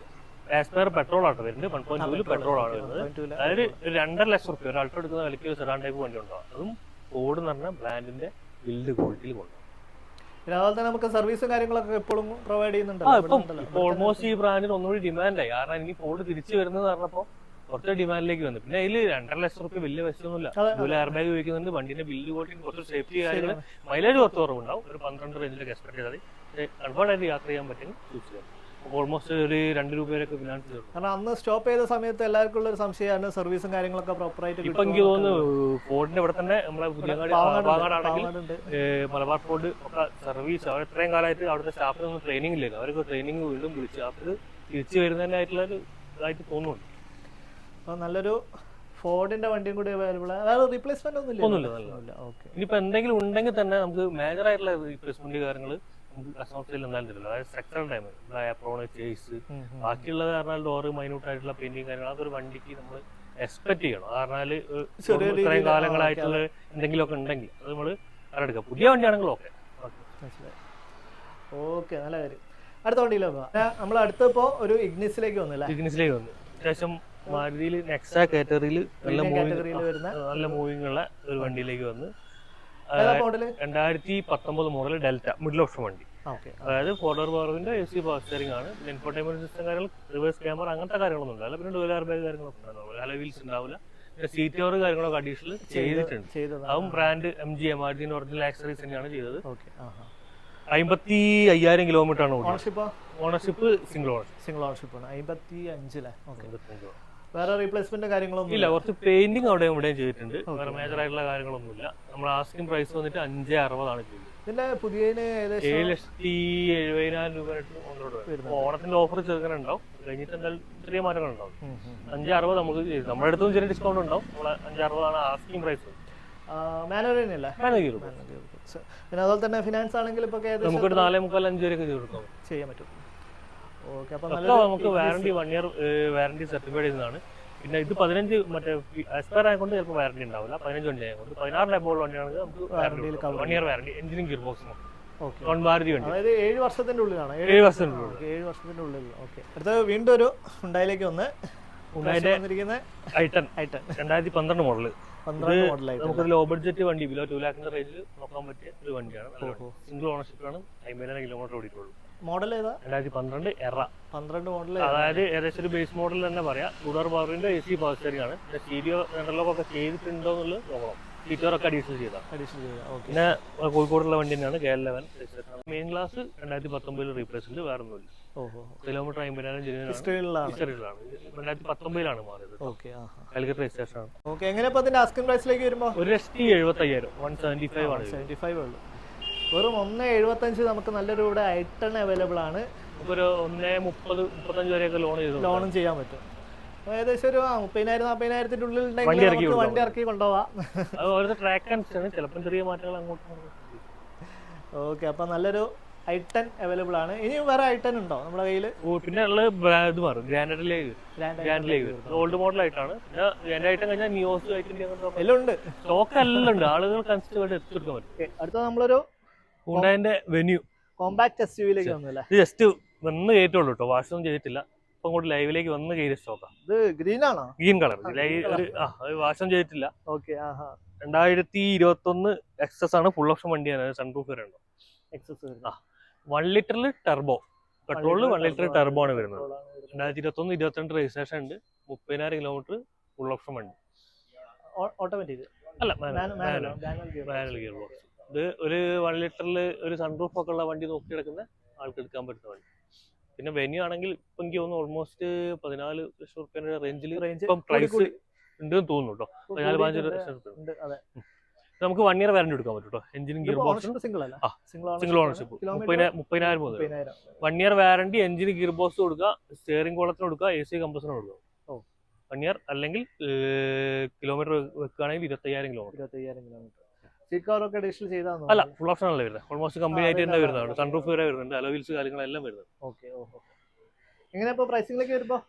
A: ആസ്പയർ പെട്രോൾ ആട്ടോ വരുന്നത്. 1.2 പെട്രോൾ ആണ് വരുന്നത്. അതായത് 2.5 ലക്ഷം റുപ്യ ഒരു അൾട്ടോ എടുക്കുന്ന വിലയ്ക്ക് സെഡാൻ ടൈപ്പ് വണ്ടി ഉണ്ടാവും. അതും ഫോർഡ് എന്ന് പറഞ്ഞ ബ്രാൻഡിന്റെ ബിൽഡ് ക്വാളിറ്റിയിൽ കൊണ്ടുപോകും.
B: അതുപോലെ തന്നെ നമുക്ക് സർവീസും കാര്യങ്ങളൊക്കെ എപ്പോഴും പ്രൊവൈഡ് ചെയ്യുന്നുണ്ട്.
A: ഓൾമോസ്റ്റ് ഈ ബ്രാൻഡിന് ഒന്നുകൂടി ഡിമാൻഡായി. കാരണം എനിക്ക് ഫോർഡ് തിരിച്ചു വരുന്നത് പറഞ്ഞപ്പോൾ കുറച്ച് ഡിമാൻഡിലേക്ക് വന്നു. പിന്നെ അതിൽ 2.5 ലക്ഷം റുപ്യ വലിയ പൈസയൊന്നുമില്ല. ഡുവൽ എയർ ബാഗ് ഉപയോഗിക്കുന്നുണ്ട്. വണ്ടിന്റെ ബിൽഡ് ക്വാളിറ്റി, കുറച്ച് സേഫ്റ്റി കാര്യങ്ങൾ, മൈലേജ് കുറച്ച് കുറവുണ്ടാവും. ഒരു 12 റേഞ്ചിലൊക്കെ എക്സ്പെക്ട് ചെയ്താൽ കംഫർട്ട് ആയിട്ട് യാത്ര ചെയ്യാൻ പറ്റും. ചൂസ് ചെയ്യാം. ഓൾമോസ്റ്റ് ഒരു 2 രൂപയൊക്കെ ഫിനാൻസ് ചെയ്തു.
B: കാരണം അന്ന് സ്റ്റോപ്പ് ചെയ്ത സമയത്ത് എല്ലാവർക്കും ഉള്ള ഒരു സംശയമാണ് സർവീസും കാര്യങ്ങളൊക്കെ പ്രോപ്പറായിട്ട്.
A: ഇപ്പൊ എനിക്ക് തോന്നുന്നു ഫോർഡിന്റെ ഇവിടെ തന്നെ നമ്മളെ പാങ്ങാടാണെങ്കിൽ മലബാർ ഫോർഡ് ഒക്കെ സർവീസ് അവർ ഇത്രയും കാലമായിട്ട് അവിടുത്തെ സ്റ്റാഫിനൊന്നും ട്രെയിനിങ് ഇല്ല. അവർക്ക് ട്രെയിനിങ് വീണ്ടും വിളിച്ച് അത് തിരിച്ചു വരുന്നതിനായിട്ടുള്ള ഒരു ഇതായിട്ട് തോന്നുന്നുണ്ട്.
B: അപ്പോൾ നല്ലൊരു ഫോർഡിന്റെ വണ്ടിയും കൂടി അവൈലബിൾ ആണ്. വേറെ റീപ്ലേസ്മെന്റ്
A: ഒന്നുമില്ല. ഇനിയിപ്പോ എന്തെങ്കിലും ഉണ്ടെങ്കിൽ തന്നെ നമുക്ക് മേജർ ആയിട്ടുള്ള റീപ്ലേസ്മെന്റ് കാര്യങ്ങൾ കസ്റ്റമേഴ്സിൽ എന്തായാലും തരില്ല. അതായത് സെക്ടർ ടൈം, പ്രോണ്, ചേസ്, ബാക്കിയുള്ളത് കാരണം ഡോറ്, മൈന്യൂട്ട് ആയിട്ടുള്ള പെയിന്റിങ് കാര്യങ്ങൾ, അതൊരു വണ്ടിക്ക് നമ്മൾ എക്സ്പെക്ട് ചെയ്യണം. കാരണം ഇത്രയും കാലങ്ങളായിട്ടുള്ള എന്തെങ്കിലുമൊക്കെ ഉണ്ടെങ്കിൽ അത് നമ്മൾ എടുക്കാം. പുതിയ വണ്ടിയാണെങ്കിൽ ഓക്കെ.
B: നല്ല കാര്യം. അടുത്ത വണ്ടിയിലോ നമ്മൾ അടുത്തപ്പോ ഒരു ഇഗ്നിസിലേക്ക് വന്നു.
A: അത്യാവശ്യം മാരുതിയിൽ നെക്സ കാറ്റഗറിയിൽ നല്ല മൂവിങ് ഉള്ള ഒരു വണ്ടിയിലേക്ക് വന്ന് 2019 മോഡൽ ഡെൽറ്റ മിഡിൽ ഓപ്ഷൻ വണ്ടി. അതായത് 4 ഡോർ പവറിന്റെ AC പവർ സ്റ്റിയറിംഗ് ആണ്. ഇൻഫോർടൈൻമെന്റ് സിസ്റ്റം കാര്യങ്ങൾ, റിവേഴ്സ് ക്യാമറ, അങ്ങനത്തെ കാര്യങ്ങളൊന്നും ഉണ്ടാവില്ല. പിന്നെ ഡുവൽ എയർ ബാഗ് കാര്യങ്ങളൊക്കെ ഉണ്ടാവില്ല. ഹലോ വീൽസ് ഉണ്ടാവില്ല. പിന്നെ സീറ്റ് കവർ കാര്യങ്ങളൊക്കെ അഡീഷണൽ ചെയ്തിട്ടുണ്ട്. അതും ബ്രാൻഡ് MG മാരുതിന്റെ ഒറിജിനൽ ആക്സറീസ് തന്നെയാണ് ചെയ്തത്. 55,000 കിലോമീറ്റർ ആണ് ഓണർഷിപ്പ്. സിംഗിൾ
B: ഓണർഷിപ്പ് ആണ്. 55. വേറെ റീപ്ലേസ്മെന്റ് കാര്യങ്ങളൊന്നും
A: ഇല്ല. കുറച്ച് പെയിന്റിങ് അവിടെ ഇവിടെയും ചെയ്തിട്ടുണ്ട്. വേറെ മേജർ ആയിട്ടുള്ള കാര്യങ്ങളൊന്നുമില്ല. നമ്മൾ ആസ്കിംഗ് പ്രൈസ് വന്നിട്ട് 560 ആണ് ചെയ്തത്.
B: പിന്നെ പുതിയതിന്
A: 7,70,000 രൂപ ഓണത്തിന്റെ ഓഫർ ചെറുക്കനുണ്ടാവും. കഴിഞ്ഞിട്ട് എന്തായാലും ചെറിയ മാറ്റങ്ങൾ ഉണ്ടാവും. 560 നമുക്ക് നമ്മുടെ അടുത്തും ചെറിയ ഡിസ്കൗണ്ട് ഉണ്ടാവും. 560 ആണ് ആസ്കിംഗ് പ്രൈസ്.
B: പിന്നെ അതുപോലെ തന്നെ ഫിനാൻസ് ആണെങ്കിൽ
A: നമുക്കൊരു 4.45 വരെയൊക്കെ
B: ചെയ്യാൻ പറ്റും.
A: നമുക്ക് വാറണ്ടി 1 ഇയർ വാറണ്ടി സർട്ടിഫൈഡ് ചെയ്യുന്നതാണ്. പിന്നെ ഇത് 15 മറ്റേ ആസ്പയർ ആയതുകൊണ്ട് ചിലപ്പോൾ വാറണ്ടി ഉണ്ടാവില്ല. 15 വണ്ടി ആയതുകൊണ്ട് 16 എബോൾ വണ്ടിയാണെങ്കിൽ നമുക്ക് 1 ഇയർ വാറണ്ടി, എഞ്ചിനും ഗിയർ ബോക്സും ഭാരതി വണ്ടി.
B: അതായത് 7 വർഷത്തിന്റെ ഉള്ളിലാണ്.
A: 7 വർഷത്തിന്റെ
B: ഉള്ളിൽ. ഓക്കെ. വീണ്ടും ഒരു ഹുണ്ടായിലേക്ക് വന്ന്
A: ഐട്ടൺ 2012 മോഡല്. നമുക്ക് ലോ ബഡ്ജറ്റ് വണ്ടി, ബിലോ 2 ലാഖിന്റെ റേഞ്ചിൽ നോക്കാൻ പറ്റിയ ഒരു വണ്ടിയാണ്. സിംഗിൾ ഓണർഷിപ്പിലാണ്. 50,000 കിലോമീറ്റർ ഓടിയിട്ടുള്ളൂ.
B: മോഡൽ ഏതാ?
A: 2012 എറ.
B: 12 മോഡൽ.
A: അതായത് ഏകദേശം ഒരു ബേസ് മോഡൽ തന്നെ പറയാം. 2 ഡോർ പവറിന്റെ AC പവർ സ്റ്റിയറിംഗ് ആണ്. സ്റ്റീരിയോ സെൻട്രലൊക്കെ ചെയ്തിട്ടുണ്ടോ എന്നുള്ളത് നോക്കണം. ഫീച്ചറൊക്കെ അഡീഷണൽ ചെയ്താൽ. പിന്നെ കോഴിക്കോടുള്ള വണ്ടി തന്നെയാണ്. KL11 മെയിൻ ക്ലാസ് 2019 റീപ്ലേസ് ഉണ്ട്. വേറെ ഒന്നുമില്ല. കിലോമീറ്റർ 50,000 ഹിസ്റ്ററിയിലാണ്. 2019 മാറിയത്. കാലിക്കറ്റ് രജിസ്ട്രേഷൻ ആണ്.
B: ഒരു
A: 1,75,000 175 ആണ്.
B: വെറും 1,75 നമുക്ക് നല്ലൊരു ഇവിടെ ഐട്ടൺ അവൈലബിൾ ആണ്.
A: നമുക്കൊരു 1,30,35 വരെയൊക്കെ ലോണും ചെയ്യാൻ പറ്റും.
B: ഏകദേശം ഒരു 30,000-40,000 ഉള്ളിൽ വണ്ടി ഇറക്കി കൊണ്ടുപോവാം.
A: ചിലപ്പോൾ ചെറിയ മാറ്റങ്ങൾ അങ്ങോട്ട്.
B: ഓക്കെ. അപ്പൊ നല്ലൊരു i10 അവൈലബിൾ ആണ്. ഇനിയും വേറെ i10 ഉണ്ടോ നമ്മുടെ കയ്യിൽ?
A: പിന്നെ ഉള്ളത് ഇത് മാറും ഗ്രാൻഡിലേക്ക് ഓൾഡ് മോഡൽ ആയിട്ടാണ്. പിന്നെ ഗ്രാൻഡ് ഐറ്റം കഴിഞ്ഞാൽ നിയോസ്
B: എല്ലാം ഉണ്ട്,
A: സ്റ്റോക്ക് എല്ലാം ഉണ്ട്. ആളുകൾ കൺസിഡർ എത്തിച്ചെടുക്കാൻ പറ്റും.
B: അടുത്ത നമ്മളൊരു
A: ഹുണ്ടായിന്റെ വെന്യൂ
B: കോമ്പാക്ട് SUV-ലേക്ക് വന്നല്ലേ?
A: ഇത് ജസ്റ്റ് വന്ന് കയറ്റുള്ളൂ കേട്ടോ, വാഷ് ഒന്നും ചെയ്തിട്ടില്ല. ഇപ്പൊ അങ്ങോട്ട് ലൈവിലേക്ക് വന്ന് കയറിയ സ്റ്റോക്കാണ്.
B: ഇത് ഗ്രീൻ ആണോ?
A: ഗ്രീൻ കളർ വാഷ് ഒന്നും ചെയ്തിട്ടില്ല. 2021 എക്സസ് ആണ്, ഫുൾ ഓപ്ഷൻ വണ്ടിയാണ്. സൺറൂഫ് വരെ ഉണ്ടോ? 1 ലിറ്ററിൽ ടെർബോ പെട്രോളിൽ 1 ലിറ്റർ ടെർബോ ആണ് വരുന്നത്. 2021-22 രജിസ്ട്രേഷൻ ഉണ്ട്. 30,000 കിലോമീറ്റർ ഫുൾ ഓപ്ഷൻ വണ്ടി.
B: ഓട്ടോമാറ്റിക്
A: അല്ല, മാനുവൽ ഗിയർ ബോക്സ്. ഇത് ഒരു 1 ലിറ്ററിൽ ഒരു സൺറൂഫ് ഒക്കെ ഉള്ള വണ്ടി നോക്കി കിടക്കുന്ന ആൾക്ക് എടുക്കാൻ പറ്റുന്ന വണ്ടി. പിന്നെ വെന്യൂ ആണെങ്കിൽ ഇപ്പൊ എനിക്ക് തോന്നുന്നു ഓൾമോസ്റ്റ് 14 ലക്ഷം റുപ്യന്റെ റേഞ്ചിൽ ഇപ്പം പ്രൈസ് ഉണ്ടെന്ന് തോന്നുന്നു കേട്ടോ. 14-15 ലക്ഷം റുപ്യ നമുക്ക് 1 ഇയർ വാറന്റി എടുക്കാൻ പറ്റും കേട്ടോ. എഞ്ചിനും ഗിയർ ബോക്സും സിംഗിൾ ഓണർഷിപ്പ് 30,000 മുതൽ 1 ഇയർ വാറന്റി. എഞ്ചിന് ഗിയർ ബോക്സ് കൊടുക്കുക, സ്റ്റിയറിംഗ് കോളത്തിന് കൊടുക്കുക, AC കംപ്രസറിന് കൊടുക്കുക. 1 ഇയർ അല്ലെങ്കിൽ കിലോമീറ്റർ വെക്കുകയാണെങ്കിൽ 25,000 കിലോമീറ്റർ. അല്ല, ഫുൾ ഓപ്ഷൻ അല്ലേ വരുന്നത്. ഓൾമോസ്റ്റ് കമ്പനി ആയിട്ട് തന്നെ വരുന്നതാണ്. സൺറൂഫ് വരെ വരുന്നുണ്ട്, അലോവിൽസ് കാര്യങ്ങളെല്ലാം വരുന്നത്.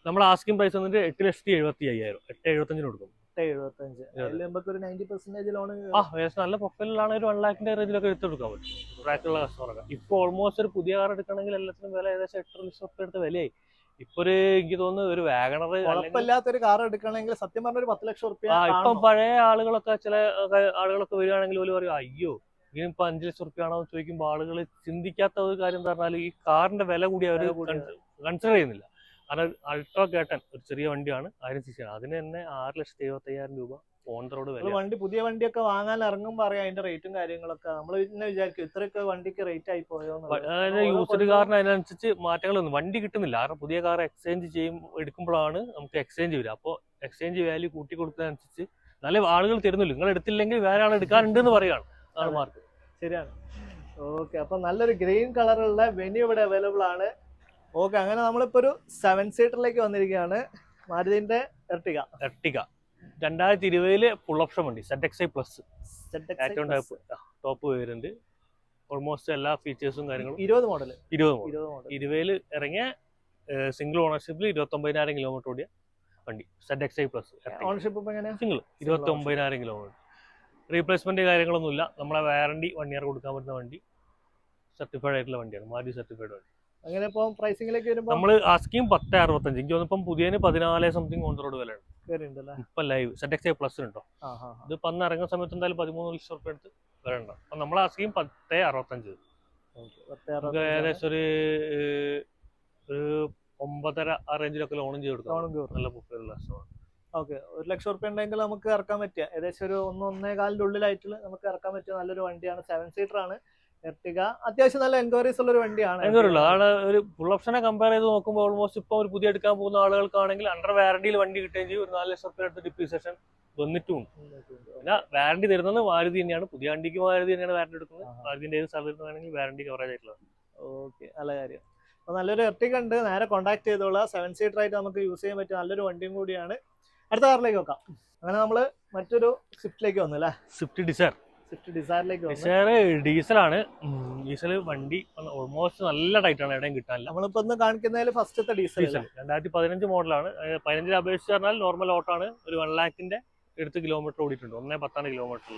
A: നമ്മൾ ആസ്കിംഗ് പ്രൈസ് വന്നിട്ട് 8,75,000, 8,75,000 കൊടുക്കും. നല്ല പ്രൊഫൈലിലാണ് ഒരു 1 ലാഖിന്റെ റേഞ്ചിലൊക്കെ എടുത്തെടുക്കാൻ പറ്റും ട്രാക്കുള്ള കസ്റ്റമറൊക്കെ. ഇപ്പൊ ഓൾമോസ്റ്റ് ഒരു പുതിയ കാർ എടുക്കണമെങ്കിൽ എല്ലാത്തിനും വില ഏകദേശം 8 ലക്ഷം റുപ്യ എടുത്ത വിലയായി. ഇപ്പൊ ഒരു എനിക്ക് തോന്നുന്നു ഒരു വാഗണർ
B: കുഴപ്പമില്ലാത്തൊരു കാർ എടുക്കണമെങ്കിൽ സത്യം പറഞ്ഞ 10 ലക്ഷം റുപ്യ.
A: ഇപ്പം പഴയ ആളുകളൊക്കെ ചില ആളുകളൊക്കെ വരികയാണെങ്കിൽ പോലും പറയും അയ്യോ ഇതിനിപ്പോ 5 ലക്ഷം റുപ്യ ആണോ ചോദിക്കുമ്പോൾ ആളുകൾ ചിന്തിക്കാത്ത ഒരു കാര്യം എന്താ പറഞ്ഞാൽ ഈ കാറിന്റെ വില കൂടി അവർ കൺസിഡർ ചെയ്യുന്നില്ല. കാരണം അൾട്രാ കേട്ടൻ ഒരു ചെറിയ വണ്ടിയാണ്, 1000 cc ആണ്. അതിന് തന്നെ 6,75,000 രൂപ ഓൺ ദ റോഡ് വില.
B: വണ്ടി പുതിയ വണ്ടിയൊക്കെ വാങ്ങാൻ ഇറങ്ങുമ്പോൾ അറിയാം അതിന്റെ റേറ്റും കാര്യങ്ങളൊക്കെ. നമ്മൾ പിന്നെ വിചാരിക്കും ഇത്രയൊക്കെ വണ്ടിക്ക് റേറ്റ് ആയി പോയോ.
A: അതായത് യൂസ്ഡ് കാറിന് അതിനനുസരിച്ച് മാറ്റങ്ങളൊന്നും വണ്ടി കിട്ടുന്നില്ല. കാരണം പുതിയ കാർ എക്സ്ചേഞ്ച് എടുക്കുമ്പോഴാണ് നമുക്ക് എക്സ്ചേഞ്ച് വരിക. അപ്പോൾ എക്സ്ചേഞ്ച് വാല്യൂ കൂട്ടി കൊടുക്കുന്നതനുസരിച്ച് നല്ല ആളുകൾ തരുന്നില്ല. നിങ്ങൾ എടുത്തില്ലെങ്കിൽ വേറെ ആൾ എടുക്കാനുണ്ടെന്ന് പറയുകയാണ്. അതാണ് മാർക്ക്.
B: ശരിയാണ്. ഓക്കെ, അപ്പൊ നല്ലൊരു ഗ്രീൻ കളറുള്ള വെന്യൂ ഇവിടെ അവൈലബിൾ ആണ്. ഓക്കെ, അങ്ങനെ നമ്മളിപ്പോ ഒരു 7 സീറ്ററിലേക്ക് വന്നിരിക്കുകയാണ്. മാരുതിന്റെ എർട്ടിഗ
A: 2020 ഫുൾ ഓപ്ഷൻ വണ്ടി ZXi പ്ലസ് ഏറ്റവും ടോപ്പ് വേരിയന്റ്. ഓൾമോസ്റ്റ് എല്ലാ ഫീച്ചേഴ്സും കാര്യങ്ങളും
B: 20 മോഡൽ
A: 20 ഇറങ്ങിയ സിംഗിൾ ഓണർഷിപ്പിൽ 29,000 കിലോമീറ്റർ ഓടിയ വണ്ടി ZXi plus.
B: Ownership
A: single 29,000 kilometre. Replacement കാര്യങ്ങളൊന്നുമില്ല. നമ്മളെ വാറണ്ടി 1 ഇയർ കൊടുക്കാൻ പറ്റുന്ന വണ്ടി. സർട്ടിഫൈഡ് ആയിട്ടുള്ള വണ്ടിയാണ്, മാരുതി സർട്ടിഫൈഡ് വണ്ടി.
B: അങ്ങനെ ഇപ്പൊ പ്രൈസിംഗിലേക്ക് വരുമ്പോൾ
A: നമ്മൾ ആസ്കിങ് 10,65. എനിക്ക് തോന്നുന്നു ഇപ്പം പുതിയതിന് 14 സംതിങ് ഓൺ റോഡ് വിലയാണ് ഇപ്പൊ ലൈവ്. ZXi പ്ലസ് ഉണ്ടോ? ഇത് പന്ന് ഇറങ്ങുന്ന സമയത്ത് എന്തായാലും 13 ലക്ഷം റുപ്യ എടുത്ത് വരണ്ട. അപ്പൊ നമ്മൾ ആസ്കിങ് 10,65. ഏകദേശം ഒരു 9.5 ആ റേഞ്ചിലൊക്കെ ലോണും ചെയ്ത് കൊടുക്കാം. നല്ല പ്രൊഫൈലുള്ള കസ്റ്റമർ.
B: ഓക്കെ, 1 ലക്ഷം റുപ്യ ഉണ്ടെങ്കിൽ നമുക്ക് ഇറക്കാൻ പറ്റിയ ഏകദേശം ഒരു 1-1.25 ഉള്ളിലായിട്ട് നമുക്ക് ഇറക്കാൻ പറ്റിയ നല്ലൊരു വണ്ടിയാണ്. 7 സീറ്റർ ആണ് എർട്ടിഗ. അത്യാവശ്യം നല്ല എൻക്വയറീസ് ഉള്ള ഒരു വണ്ടിയാണ്.
A: അതാണ് ഒരു ഫുൾ ഓപ്ഷനെ കമ്പയർ ചെയ്ത് നോക്കുമ്പോൾ ഓൾമോസ്റ്റ് ഇപ്പൊ ഒരു പുതിയ എടുക്കാൻ പോകുന്ന ആളുകൾക്കാണെങ്കിൽ അണ്ടർ വാറണ്ടിയിൽ വണ്ടി കിട്ടുകയും ചെയ്യും. ഒരു 4 ലക്ഷം റുപ്യ എടുത്ത് ഡിപ്രീസിയേഷൻ വന്നിട്ടുണ്ട്. പിന്നെ വാറണ്ടി തരുന്നത് മാരുതി തന്നെയാണ്. പുതിയ വണ്ടിക്ക് മാരുതി തന്നെയാണ് വാറണ്ടി എടുക്കുന്നത്. മാരുതിന്റെ ഏത് സ്ഥലത്ത് വേണമെങ്കിൽ വാറണ്ടി കവറേജ് ആയിട്ടുള്ളത്.
B: ഓക്കെ, നല്ല കാര്യം. അപ്പൊ നല്ലൊരു എർട്ടിഗ ഉണ്ട്, നേരെ കോൺടാക്ട് ചെയ്തോളാം. 7 സീറ്റർ ആയിട്ട് നമുക്ക് യൂസ് ചെയ്യാൻ പറ്റിയ നല്ലൊരു വണ്ടിയും കൂടിയാണ്. അടുത്ത കാറിലേക്ക് നോക്കാം. അങ്ങനെ നമ്മള് മറ്റൊരു സ്വിഫ്റ്റിലേക്ക് വന്നു അല്ലേ?
A: സ്വിഫ്റ്റ് ഡിസയറിലേക്ക്. ഡിസയർ ഡീസലാണ്. ഡീസൽ വണ്ടി ഓൾമോസ്റ്റ് നല്ല ടൈറ്റ് ആണ്, എവിടെയും കിട്ടാനില്ല.
B: നമ്മളിപ്പോ ഒന്ന് കാണിക്കുന്നതിൽ ഫസ്റ്റത്തെ ഡീസൽ
A: 2015 മോഡലാണ്. 15 അപേക്ഷിച്ച് പറഞ്ഞാൽ നോർമൽ ഓട്ടാണ്. ഒരു 1 ലാഖിന്റെ അടുത്ത് കിലോമീറ്റർ ഓടിയിട്ടുണ്ട്. 110 കിലോമീറ്റർ.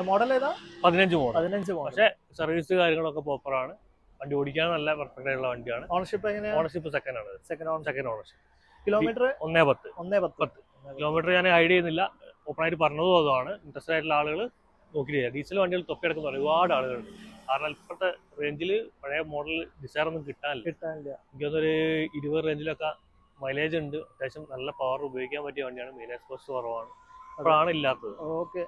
B: മോഡൽ ഏതാ?
A: 15 മോഡൽ. പക്ഷേ സർവീസ് കാര്യങ്ങളൊക്കെ പ്രോപ്പറാണ്. വണ്ടി ഓടിക്കാൻ നല്ല പെർഫെക്റ്റ് ആയിട്ടുള്ള വണ്ടിയാണ്.
B: ഓണർഷിപ്പ് എങ്ങനെയാണ്?
A: ഓണർഷിപ്പ് സെക്കൻഡ് ആണ്. Second ownership.
B: Kilometre
A: 110 kilometre. ഞാൻ ഐഡിയ ചെയ്യുന്നില്ല, ഓപ്പൺ ആയിട്ട് പറഞ്ഞതും അതാണ്. ഇൻട്രസ്റ്റഡ് ആയിട്ടുള്ള ആളുകൾ നോക്കിയിട്ട് ചെയ്യാം. ഡീസൽ വണ്ടികൾ തൊപ്പിയെടുക്കുന്ന ഒരുപാട് ആളുകളുണ്ട്. കാരണം ഇപ്പോഴത്തെ റേഞ്ചിൽ പഴയ മോഡൽ ഡിസയർ ഒന്നും കിട്ടാനില്ല. എനിക്കൊന്നൊരു 20 റേഞ്ചിലൊക്കെ മൈലേജ് ഉണ്ട്. അത്യാവശ്യം നല്ല പവർ ഉപയോഗിക്കാൻ പറ്റിയ വണ്ടിയാണ്. മൈലേജ് കോസ്റ്റ് കുറവാണ്, അപ്പോഴാണ് ഇല്ലാത്തത്.
B: ഓക്കെ,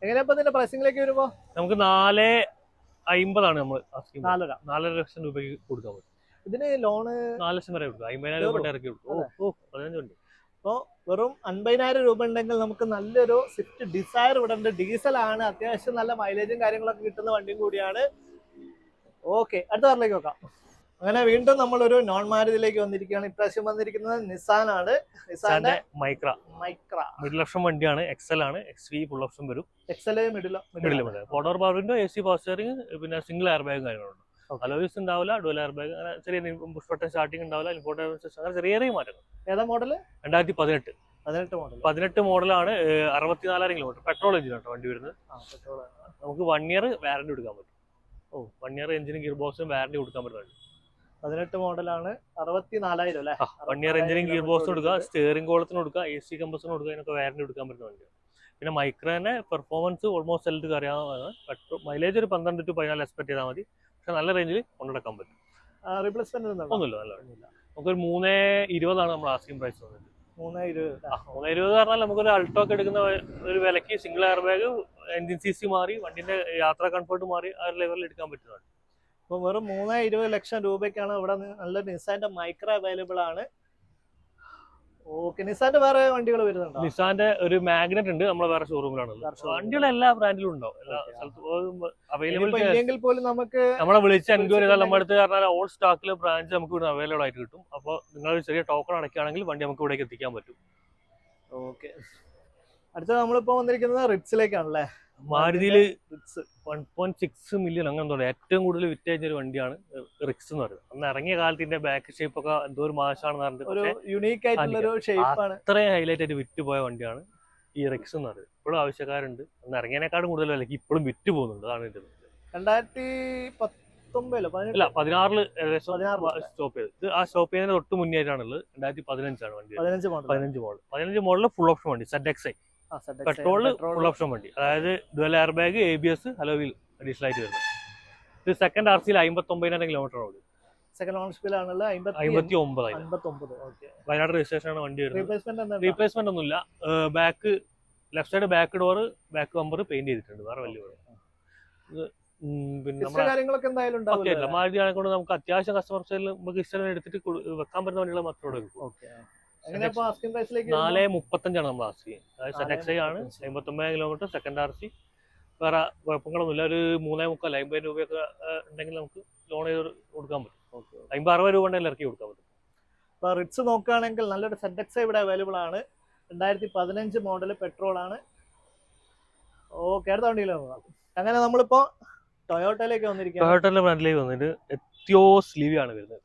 B: എങ്ങനെയാ പ്രൈസിംഗിലേക്ക് വരുമ്പോ നമുക്ക്
A: 4,50 നമ്മൾ 4.5 ലക്ഷം രൂപയ്ക്ക് കൊടുക്കാൻ പറ്റും.
B: ഇതിന് ലോണ്
A: 4 ലക്ഷം വരെ കൊടുക്കും. 50,000 രൂപ ഇറക്കി കൊടുക്കും. 15 ഉണ്ട്.
B: അപ്പോൾ വെറും 50,000 രൂപ ഉണ്ടെങ്കിൽ നമുക്ക് നല്ലൊരു സ്വിഫ്റ്റ് ഡിസയർ ഇവിടെ ഉണ്ട്. ഡീസലാണ്, അത്യാവശ്യം നല്ല മൈലേജും കാര്യങ്ങളൊക്കെ കിട്ടുന്ന വണ്ടിയും കൂടിയാണ്. ഓക്കെ, അടുത്ത കാറിലേക്ക് നോക്കാം. അങ്ങനെ വീണ്ടും നമ്മളൊരു നോൺ മാരുതിയിലേക്ക് വന്നിരിക്കുകയാണ്. ഇപ്രാവശ്യം വന്നിരിക്കുന്നത് നിസാനാണ്. നിസാന്റെ മൈക്ര
A: മിഡിൽ ഓപ്ഷൻ വണ്ടിയാണ്. XL ആണ്. XV ഫുൾ ഓപ്ഷൻ വരും.
B: XL middle
A: power window, AC power steering, പിന്നെ സിംഗിൾ എയർ ബാഗും കാര്യങ്ങളുണ്ട്. അലോയ്സ് ഉണ്ടാവില്ല, ഡുവൽ എയർ ബാഗ്, അങ്ങനെ ചെറിയ പുഷ് ബട്ടൺ സ്റ്റാർട്ടിംഗ് ഉണ്ടാവില്ല, ഇൻഫോർട്ടൈൻമെന്റ് അങ്ങനെ ചെറിയ ചെറിയ മാറ്റങ്ങൾ.
B: ഏതാ മോഡൽ?
A: 2018
B: മോഡൽ.
A: 18 മോഡലാണ്. 64,000 കിലോമീറ്റർ പെട്രോൾ എഞ്ചിൻ കേട്ടോ വണ്ടി വരുന്നത്. നമുക്ക് 1 ഇയർ വാറന്റി കൊടുക്കാൻ പറ്റും. 1 ഇയർ എഞ്ചിനും ഗിയർ ബോക്സും വാറന്റി കൊടുക്കാൻ പറ്റും.
B: 18 മോഡലാണ്. 64,000 അല്ലേ?
A: 1 ഇയർ എഞ്ചിനും ഗിയർ ബോക്സും കൊടുക്കുക, സ്റ്റിയറിംഗ് കോളത്തിന് കൊടുക്കുക, AC കമ്പസിന് കൊടുക്കുക, ഇതിനൊക്കെ വാറന്റി കൊടുക്കാൻ പറ്റുന്ന വണ്ടിയാണ്. പിന്നെ മൈക്രോനെ പെർഫോമൻസ് ഓൾമോസ്റ്റ് എല്ലാവർക്കും അറിയാവുന്നതാണ്. പെട്രോൾ മൈലേജ് ഒരു 12 to 14 എക്സ്പെക്ട് ചെയ്താൽ മതി. പക്ഷെ നല്ല റേഞ്ചിൽ കൊണ്ടുനടക്കാൻ പറ്റും.
B: റീപ്ലേസ്മെന്റ്
A: ഒന്നുമില്ല, നല്ല നമുക്കൊരു 320 നമ്മൾ ആസ്കിംഗ് പ്രൈസ് വന്നിട്ട്.
B: 320
A: പറഞ്ഞാൽ നമുക്കൊരു അൾട്ടോ ഒക്കെ എടുക്കുന്ന ഒരു വിലക്ക് single air bag, engine CC മാറി, വണ്ടിന്റെ യാത്രാ കംഫർട്ട് മാറി, ആ ഒരു ലെവലിൽ എടുക്കാൻ പറ്റുന്നതാണ്.
B: അപ്പൊ വെറും 320 ലക്ഷം രൂപയ്ക്കാണ് ഇവിടെ നല്ല നിസാന്റെ മൈക്രോ അവൈലബിൾ ആണ്. ഓക്കെ, നിസാന്റെ വേറെ വണ്ടികൾ വരുന്നുണ്ടോ?
A: നിസാന്റെ ഒരു മാഗ്നറ്റ് ഉണ്ട്, നമ്മളെ വേറെ ഷോറൂമിലാണ്. വണ്ടികൾ എല്ലാ ബ്രാൻഡിലും ഉണ്ടാവും, എല്ലാ സ്ഥലത്തും അവൈലബിൾ.
B: ഇല്ലെങ്കിൽ പോലും നമുക്ക്
A: നമ്മളെ വിളിച്ച് എൻക്വയറി ചെയ്താൽ നമ്മുടെ അടുത്ത് പറഞ്ഞാൽ ഓൾ സ്റ്റോക്കിൽ ബ്രാഞ്ച് നമുക്ക് ഇവിടെ അവൈലബിൾ ആയിട്ട് കിട്ടും. അപ്പോൾ നിങ്ങൾ ചെറിയ ടോക്കൺ അടയ്ക്കുകയാണെങ്കിൽ വണ്ടി നമുക്ക് ഇവിടേക്ക് എത്തിക്കാൻ പറ്റും.
B: ഓക്കെ, അടുത്ത നമ്മളിപ്പോ വന്നിരിക്കുന്നത് റിറ്റ്സിലേക്കാണല്ലേ?
A: മാരുതിയിൽ 1.6 മില്യൺ അങ്ങനെ എന്തോ ഏറ്റവും കൂടുതൽ വിറ്റേജ് ഒരു വണ്ടിയാണ് റിക്സ് എന്ന് പറയുന്നത്. അന്ന് ഇറങ്ങിയ കാലത്തിന്റെ ബാക്ക് ഷേപ്പ് ഒക്കെ എന്തോ ഒരു മാഷാണെന്ന് പറഞ്ഞിട്ട് അത്രയും ഹൈലൈറ്റ് ആയിട്ട് വിറ്റ് പോയ വണ്ടിയാണ് ഈ റിക്സ് എന്ന് പറയുന്നത്. ഇപ്പോഴും ആവശ്യക്കാരുണ്ട്. അന്ന് ഇറങ്ങിയതിനേക്കാളും കൂടുതൽ വിലക്ക് ഇപ്പോഴും വിറ്റ് പോകുന്നുണ്ട്. അതാണ് ഇത്. 2016 ഏകദേശം സ്റ്റോപ്പ് ചെയ്ത്. ആ സ്റ്റോപ്പ് ചെയ്യുന്നതിന് തൊട്ട് മുന്നേറ്റാണുള്ളത്. 2015 വണ്ടി. 15 മോഡൽ ഫുൾ ഓപ്ഷൻ വണ്ടി, ZXi പെട്രോളില് ഫുൾ ഓപ്ഷൻ വണ്ടി. അതായത് dual air bag, ABS, hello wheel additional ആയിട്ട് വരുന്നത്. ഇത് സെക്കൻഡ് RCയിൽ 59,000 കിലോമീറ്റർ ഓടി.
B: സെക്കൻഡ് ഓണർഷിപ്പിലാണുള്ളത്.
A: 59,000. വയനാട് രജിസ്ട്രേഷൻ ആണ് വണ്ടി വരുന്നത്. റീപ്ലേസ്മെന്റ് ഒന്നുമില്ല. Back left side back door, back bumper paint ചെയ്തിട്ടുണ്ട്. വേറെ വലിയ പിന്നെ മാരുതി ആണെ കൊണ്ട് നമുക്ക് അത്യാവശ്യം കസ്റ്റമർ സൈഡിൽ നമുക്ക് ഇഷ്ടം എടുത്തിട്ട് വെക്കാൻ പറ്റുന്ന വണ്ടികളെ മാത്രമേ 435 നമ്മൾ ആസ്ക് ചെയ്യുന്നത്. അതായത് ZXi ആണ്, 59,000 കിലോമീറ്റർ, സെക്കൻഡ് RC. വേറെ കുഴപ്പങ്ങളൊന്നുമില്ല. ഒരു 3.25 50 രൂപയൊക്കെ ഉണ്ടെങ്കിൽ നമുക്ക് ലോൺ ചെയ്ത് കൊടുക്കാൻ പറ്റും. 50-60 രൂപ ഉണ്ടെങ്കിൽ ഇറക്കി കൊടുക്കാൻ പറ്റും.
B: ഇപ്പോൾ റിറ്റ്സ് നോക്കുകയാണെങ്കിൽ നല്ലൊരു ZXi ഇവിടെ അവൈലബിൾ ആണ്. 2015 മോഡൽ പെട്രോൾ ആണ്. ഓക്കെ, അടുത്ത വണ്ടിയിലോ. അങ്ങനെ നമ്മളിപ്പോ ടൊയോട്ടയിലേക്ക് വന്നിരിക്കുന്നത്.
A: ടൊയോട്ടയുടെ ബ്രാൻഡിലേക്ക് വന്നിട്ട് എത്തിയോസ് ലിവി ആണ് വരുന്നത്.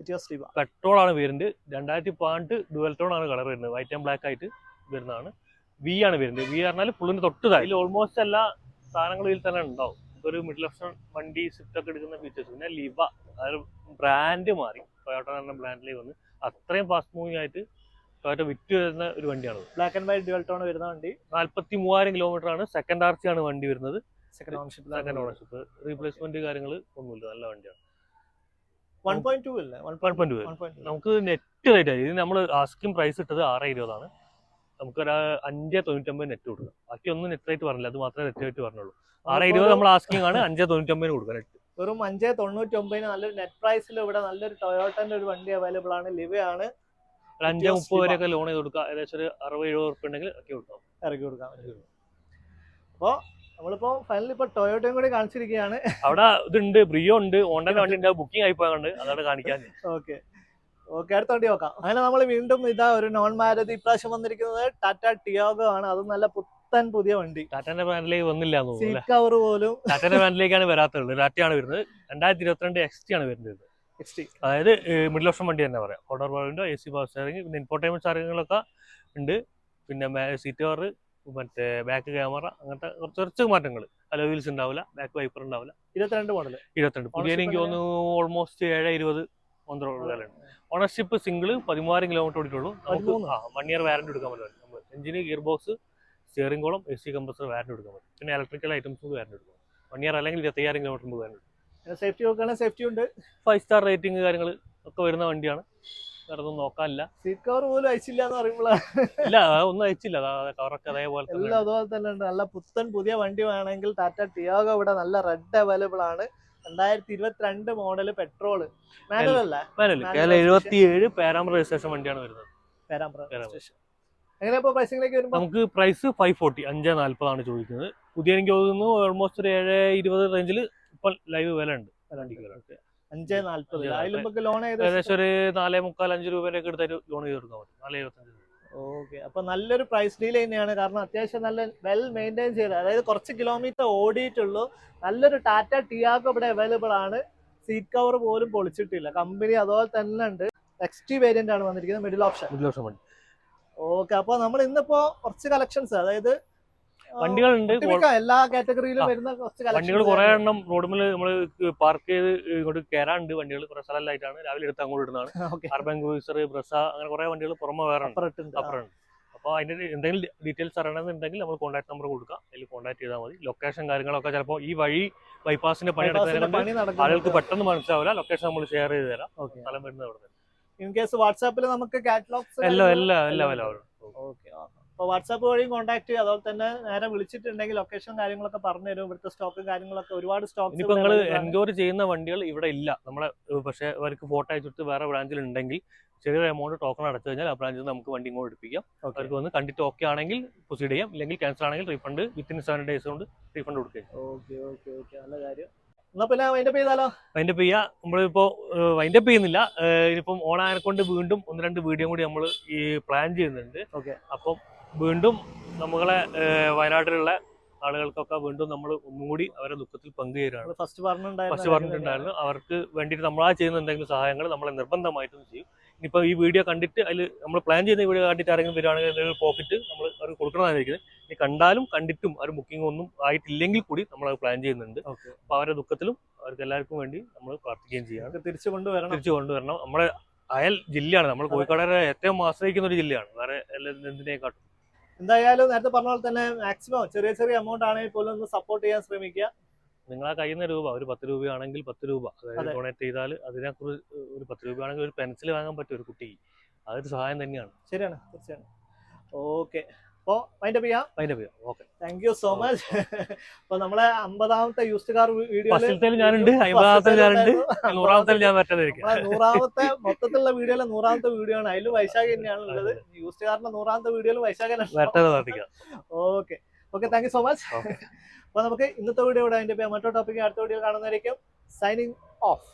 A: പെട്രോൾ ആണ് വരുന്നത്. 2018 ഡുവൽ ടോൺ ആണ് കളർ വരുന്നത്. വൈറ്റ് ആൻഡ് ബ്ലാക്ക് ആയിട്ട് വരുന്നതാണ്. V ആണ് വരുന്നത്. V പറഞ്ഞാൽ ഫുള്ളിന് തൊട്ട് താഴെ. ഓൾമോസ്റ്റ് എല്ലാ സാധനങ്ങളും ഇതിൽ തന്നെ ഉണ്ടാവും. ഒരു മിഡിൽ ഓപ്ഷൻ വണ്ടി, സ്വിഫ്റ്റ് ഒക്കെ എടുക്കുന്ന ഫീച്ചേഴ്സ്. പിന്നെ ലിവ, അതൊരു ബ്രാൻഡ് മാറി ടൊയോട്ട എന്ന ബ്രാൻഡിലേക്ക് വന്ന് അത്രയും ഫാസ്റ്റ് മൂവിങ് ആയിട്ട് ടൊയോട്ട വിറ്റ് വരുന്ന ഒരു വണ്ടിയാണ്.
B: Black and white dual tone വരുന്ന വണ്ടി.
A: 43,000 കിലോമീറ്റർ ആണ്. സെക്കൻഡ് RC ആണ് വണ്ടി വരുന്നത്.
B: Second ownership.
A: റീപ്ലേസ്മെന്റ് കാര്യങ്ങൾ ഒന്നുമില്ല, നല്ല വണ്ടിയാണ്.
B: 1.2 അല്ലേ?
A: 1.2. നമുക്ക് നെറ്റ് റേറ്റ് ആയി. ഇത് നമ്മൾ ആസ്കിംഗ് പ്രൈസ് ഇട്ടത് 620 നമുക്കൊരു 599 നെറ്റ് കൊടുക്കാം. ബാക്കി ഒന്നും നെറ്റ് റേറ്റ് പറഞ്ഞില്ല, അത് മാത്രമേ നെറ്റ് റേറ്റ് പറഞ്ഞുള്ളൂ. 620 നമ്മൾ ആസ്കിംഗ് ആണ്, 599 കൊടുക്കാം നെറ്റ്.
B: വെറും 599 നല്ലൊരു നെറ്റ് പ്രൈസിൽ ഇവിടെ നല്ലൊരു ടൊയോട്ടന്റെ ഒരു വണ്ടി അവൈലബിൾ ആണ്. ലിവയാണ്.
A: 530 വരെയൊക്കെ ലോൺ ചെയ്ത് കൊടുക്കാം. ഏകദേശം ഒരു 60-70 ഉറുപ്പിക ഉണ്ടെങ്കിൽ ഇറക്കി കൊടുക്കാം.
B: അപ്പോ നമ്മളിപ്പോ ഫൈനലി ഇപ്പൊ ടൊയോട്ടയും കൂടി കാണിച്ചിരിക്കുകയാണ്.
A: അവിടെ ഇതുണ്ട്, ബ്രിയോ ഉണ്ട്, ഹോണ്ടന്റെ വണ്ടി ഉണ്ട്, ബുക്കിംഗ് ആയി പോയുണ്ട്, അതാണ് കാണിക്കാൻ.
B: ഓക്കെ, അടുത്ത വണ്ടി നോക്കാം. അങ്ങനെ നമ്മൾ വീണ്ടും ഇതാ ഒരു നോൺ മാരുതി ഇപ്രാവശ്യം വന്നിരിക്കുന്നത് ടാറ്റ ടിയാഗോ ആണ്. അത് നല്ല പുത്തൻ പുതിയ വണ്ടി.
A: ടാറ്റന്റെ ബ്രാൻഡിലേക്ക് വന്നില്ല
B: സീറ്റ് കവർ പോലും
A: ടാറ്റന്റെ ബ്രാൻഡിലേക്കാണ് വരാത്തുള്ളത്. ടാറ്റയാണ് വരുന്നത്. 2022 XT ആണ് വരുന്നത്. അതായത് മിഡിൽ ഓപ്ഷൻ വണ്ടി തന്നെ പറയാം. Order point, AC power steering, പിന്നെ ഇൻഫോർടൈൻമെന്റ് സാധനങ്ങളൊക്കെ ഉണ്ട്. പിന്നെ സീറ്റ് കവർ, മറ്റേ ബാക്ക് ക്യാമറ, അങ്ങനത്തെ കുറച്ച് മാറ്റങ്ങൾ. അലോ വീൽസ് ഉണ്ടാവില്ല, ബാക്ക് വൈപ്പർ ഉണ്ടാവില്ല.
B: 22 മോഡൽ.
A: പുതിയ എനിക്ക് തോന്നുന്നു ഓൾമോസ്റ്റ് 720 വിലയുണ്ട്. ഓണർഷിപ്പ് സിംഗിൾ 13,000 കിലോമീറ്റർ ഓടിയിട്ടുള്ളൂ. നമുക്ക് 1 ഇയർ വാറന്റി എടുക്കാൻ പറ്റും. എഞ്ചിന്, gear box, steering column, AC compressor warranty എടുക്കാൻ പറ്റും. പിന്നെ ഇലക്ട്രിക്കൽ ഐറ്റംസ് വാറന്റി എടുക്കാം. 1 ഇയർ അല്ലെങ്കിൽ 25,000 കിലോമീറ്റർ വാറന്റി.
B: സേഫ്റ്റി നോക്കുകയാണെങ്കിൽ സേഫ്റ്റി ഉണ്ട്.
A: 5 സ്റ്റാർ റേറ്റിംഗ് കാര്യങ്ങൾ ഒക്കെ വരുന്ന വണ്ടിയാണ്. വേറെ ഒന്നും നോക്കാനില്ല.
B: സീറ്റ് കവർ പോലും അയച്ചില്ല എന്ന് പറയുമ്പോഴാണ്.
A: ഇല്ല, ഒന്നും അയച്ചില്ല. കവറൊക്കെ അതേപോലെ
B: തന്നെ ഉണ്ട്. നല്ല പുത്തൻ പുതിയ വണ്ടി വേണമെങ്കിൽ ടാറ്റ ടിയാഗോ ഇവിടെ നല്ല റെഡ് അവൈലബിൾ ആണ്. 2022 മോഡൽ പെട്രോൾ. മാനുവൽ അല്ല,
A: 77 പാരാമർ രജിസ്ട്രേഷൻ വണ്ടിയാണ് വരുന്നത്.
B: എങ്ങനെയാ പ്രൈസിംഗിലേക്ക് വരുമ്പോൾ
A: നമുക്ക് പ്രൈസ് 540, 540 ആണ് ചോദിക്കുന്നത്. പുതിയ എനിക്ക് തോന്നുന്നു ഓൾമോസ്റ്റ് ഒരു 720 റേഞ്ചിൽ ഇപ്പൊ ലൈവ് വില ഉണ്ട്.
B: 540. അതിൽ ലോൺ
A: ഏകദേശം ഒരു 4.25-5 രൂപയൊക്കെ എടുത്താൽ ലോൺ ചെയ്ത് കൊടുക്കാൻ പറ്റും. 4.75.
B: ഓക്കെ, അപ്പൊ നല്ലൊരു പ്രൈസ് ഡീൽ തന്നെയാണ്. കാരണം അത്യാവശ്യം നല്ല വെൽ മെയിൻറ്റെയിൻ ചെയ്ത്, അതായത് കുറച്ച് കിലോമീറ്റർ ഓടിയിട്ടുള്ളൂ. നല്ലൊരു ടാറ്റ ടിയാഗോ ഇവിടെ അവൈലബിൾ ആണ്. സീറ്റ് കവർ പോലും പൊളിച്ചിട്ടില്ല. കമ്പനി അതുപോലെ തന്നെ ഉണ്ട്. XT വേരിയന്റ് ആണ് വന്നിരിക്കുന്നത്, മിഡിൽ ഓപ്ഷൻ. ഓക്കെ, അപ്പൊ നമ്മൾ ഇന്നിപ്പോ കുറച്ച് കളക്ഷൻസ്, അതായത്
A: വണ്ടികളുണ്ട്,
B: എല്ലാ കാറ്റഗറിയിലും വരുന്ന കുറച്ച്
A: വണ്ടികൾ കുറെ എണ്ണം റോഡുമിൽ നമ്മൾ പാർക്ക് ചെയ്ത് ഇങ്ങോട്ട് കയറാണ്ട്. വണ്ടികൾ കുറെ സ്ഥലമായിട്ടാണ് രാവിലെ എടുത്ത് അങ്ങോട്ട് ഇടുന്നതാണ്. അർബൻ ക്രൂസർ, ബ്രസ, അങ്ങനെ കുറെ വണ്ടികൾ പുറമെ വേറെ അപ്പുറമുണ്ട്. അപ്പോൾ അതിന്റെ എന്തെങ്കിലും ഡീറ്റെയിൽസ് അറിയണമെന്നുണ്ടെങ്കിൽ നമ്മൾ കോൺടാക്ട് നമ്പർ കൊടുക്കാം, അതിൽ കോൺടാക്ട് ചെയ്താൽ മതി. ലൊക്കേഷൻ കാര്യങ്ങളൊക്കെ ചിലപ്പോൾ ഈ വഴി ബൈപ്പാസിന്റെ പണി നടക്കുന്നതിനെ ആളുകൾക്ക് പെട്ടെന്ന് മനസ്സിലാവില്ല. ലൊക്കേഷൻ നമ്മൾ ഷെയർ ചെയ്ത് തരാം. സ്ഥലം വരുന്നത് അവിടെ.
B: ഇൻ കേസ് വാട്സാപ്പിൽ നമുക്ക് കാറ്റലോഗ്സ്
A: എല്ലാം
B: ഓക്കെ. അപ്പോൾ വാട്സാപ്പ് വഴി കോൺടാക്ട് ചെയ്യുക. അതുപോലെ തന്നെ നേരെ വിളിച്ചിട്ടുണ്ടെങ്കിൽ ലൊക്കേഷൻ കാര്യങ്ങളൊക്കെ പറഞ്ഞു തരും. ഇവിടുത്തെ സ്റ്റോക്കും കാര്യങ്ങളൊക്കെ ഒരുപാട് സ്റ്റോക്ക്.
A: ഇനിയിപ്പോൾ നിങ്ങൾ എൻക്വയറി ചെയ്യുന്ന വണ്ടികൾ ഇവിടെ ഇല്ല നമ്മളെ, പക്ഷേ അവർക്ക് ഫോട്ടോ അയച്ചിട്ട് വേറെ ബ്രാഞ്ചിൽ ഉണ്ടെങ്കിൽ ചെറിയൊരു എമൗണ്ട് ടോക്കൺ അടച്ചു കഴിഞ്ഞാൽ ആ ബ്രാഞ്ചിൽ നിന്ന് നമുക്ക് വണ്ടി ഇങ്ങോട്ട് എടുപ്പിക്കാം. അവർക്ക് വന്ന് കണ്ടിട്ട് ഓക്കെ ആണെങ്കിൽ പ്രൊസീഡ് ചെയ്യാം, ഇല്ലെങ്കിൽ ക്യാൻസൽ ആണെങ്കിൽ റീഫണ്ട് വിത്തിൻ 7 days കൊണ്ട് റീഫണ്ട് കൊടുക്കുക.
B: ഓക്കെ, നല്ല കാര്യം. എന്നാ പിന്നെ വൈൻഡപ്പ് ചെയ്താലോ?
A: വൈൻഡപ്പ് ചെയ്യാം. നമ്മളിപ്പോ വൈൻഡപ്പ് ചെയ്യുന്നില്ല. ഇനിയിപ്പം ഓണായനെ കൊണ്ട് വീണ്ടും 1-2 വീഡിയോ കൂടി നമ്മൾ ഈ പ്ലാൻ ചെയ്യുന്നുണ്ട്. അപ്പം വീണ്ടും നമ്മളെ വയനാട്ടിലുള്ള ആളുകൾക്കൊക്കെ വീണ്ടും നമ്മൾ ഒന്നുകൂടി അവരെ ദുഃഖത്തിൽ പങ്കുചേരുകയാണ്. ഫസ്റ്റ് പറഞ്ഞിട്ടുണ്ടായിരുന്നു അവർക്ക് വേണ്ടിയിട്ട് നമ്മളാ ചെയ്യുന്ന എന്തെങ്കിലും സഹായങ്ങൾ നമ്മളെ നിർബന്ധമായിട്ടും ചെയ്യും. ഇനിയിപ്പോൾ ഈ വീഡിയോ കണ്ടിട്ട് അതിൽ നമ്മൾ പ്ലാൻ ചെയ്യുന്ന വീഡിയോ കണ്ടിട്ട് ആരെങ്കിലും വരികയാണെങ്കിൽ എന്തെങ്കിലും പ്രോഫിറ്റ് നമ്മൾ അവർക്ക് കൊടുക്കണമെന്നായിരിക്കുന്നത്. ഇനി കണ്ടാലും കണ്ടിട്ടും അവർ ബുക്കിംഗ് ഒന്നും ആയിട്ടില്ലെങ്കിൽ കൂടി നമ്മൾ അത് പ്ലാൻ ചെയ്യുന്നുണ്ട്. അപ്പോൾ അവരുടെ ദുഃഖത്തിലും അവർക്ക് എല്ലാവർക്കും വേണ്ടി നമ്മൾ പ്രാർത്ഥിക്കുകയും ചെയ്യാം. തിരിച്ചു കൊണ്ടുവരണം. നമ്മുടെ അയൽ ജില്ലയാണ്, നമ്മൾ കോഴിക്കോടിനെ ഏറ്റവും ആശ്രയിക്കുന്ന ഒരു ജില്ലയാണ്, വേറെ എന്തിനേക്കാട്ടും.
B: എന്തായാലും നേരത്തെ പറഞ്ഞ പോലെ തന്നെ മാക്സിമം ചെറിയ എമൗണ്ട് ആണെങ്കിൽ പോലും ഒന്ന് സപ്പോർട്ട് ചെയ്യാൻ ശ്രമിക്കുക.
A: നിങ്ങളാ കഴിയുന്ന രൂപ, ഒരു 10 രൂപയാണെങ്കിൽ 10 രൂപ അതായത് ഡൊണേറ്റ് ചെയ്താൽ അതിനെക്കുറിച്ച് ഒരു 10 രൂപയാണെങ്കിൽ ഒരു പെൻസിൽ വാങ്ങാൻ പറ്റും ഒരു കുട്ടിക്ക്. അതൊരു സഹായം തന്നെയാണ്.
B: ശരിയാണ്, തീർച്ചയായും. ഓക്കെ, അപ്പോൾ വൈൻഡപ്പ് ചെയ്യാം.
A: Okay,
B: thank you so much. അപ്പൊ നമ്മളെ 50ാമത്തെ യൂസ്ഡ് കാർ വീഡിയോ
A: ഞാനുണ്ട്, 50ാമത്തെ ഞാനുണ്ട്, 100ാമത്തെ ഞാൻ പറ്റാതിരിക്കും.
B: 100ാമത്തെ മൊത്തത്തിലുള്ള വീഡിയോയിലെ 100ാമത്തെ വീഡിയോ ആണ്. അതിലും വൈശാഖ് തന്നെയാണ് ഉള്ളത്. യൂസ്ഡ് കാറിന്റെ 100ാമത്തെ വീഡിയോയിലും വൈശാഖാണ്. Okay, thank you so much. അപ്പൊ നമുക്ക് ഇന്നത്തെ വീഡിയോ ഇവിടെ അതിന്റെ മറ്റൊരു ടോപ്പിക്ക് അടുത്ത വീഡിയോ കാണുന്നതായിരിക്കും. Signing off.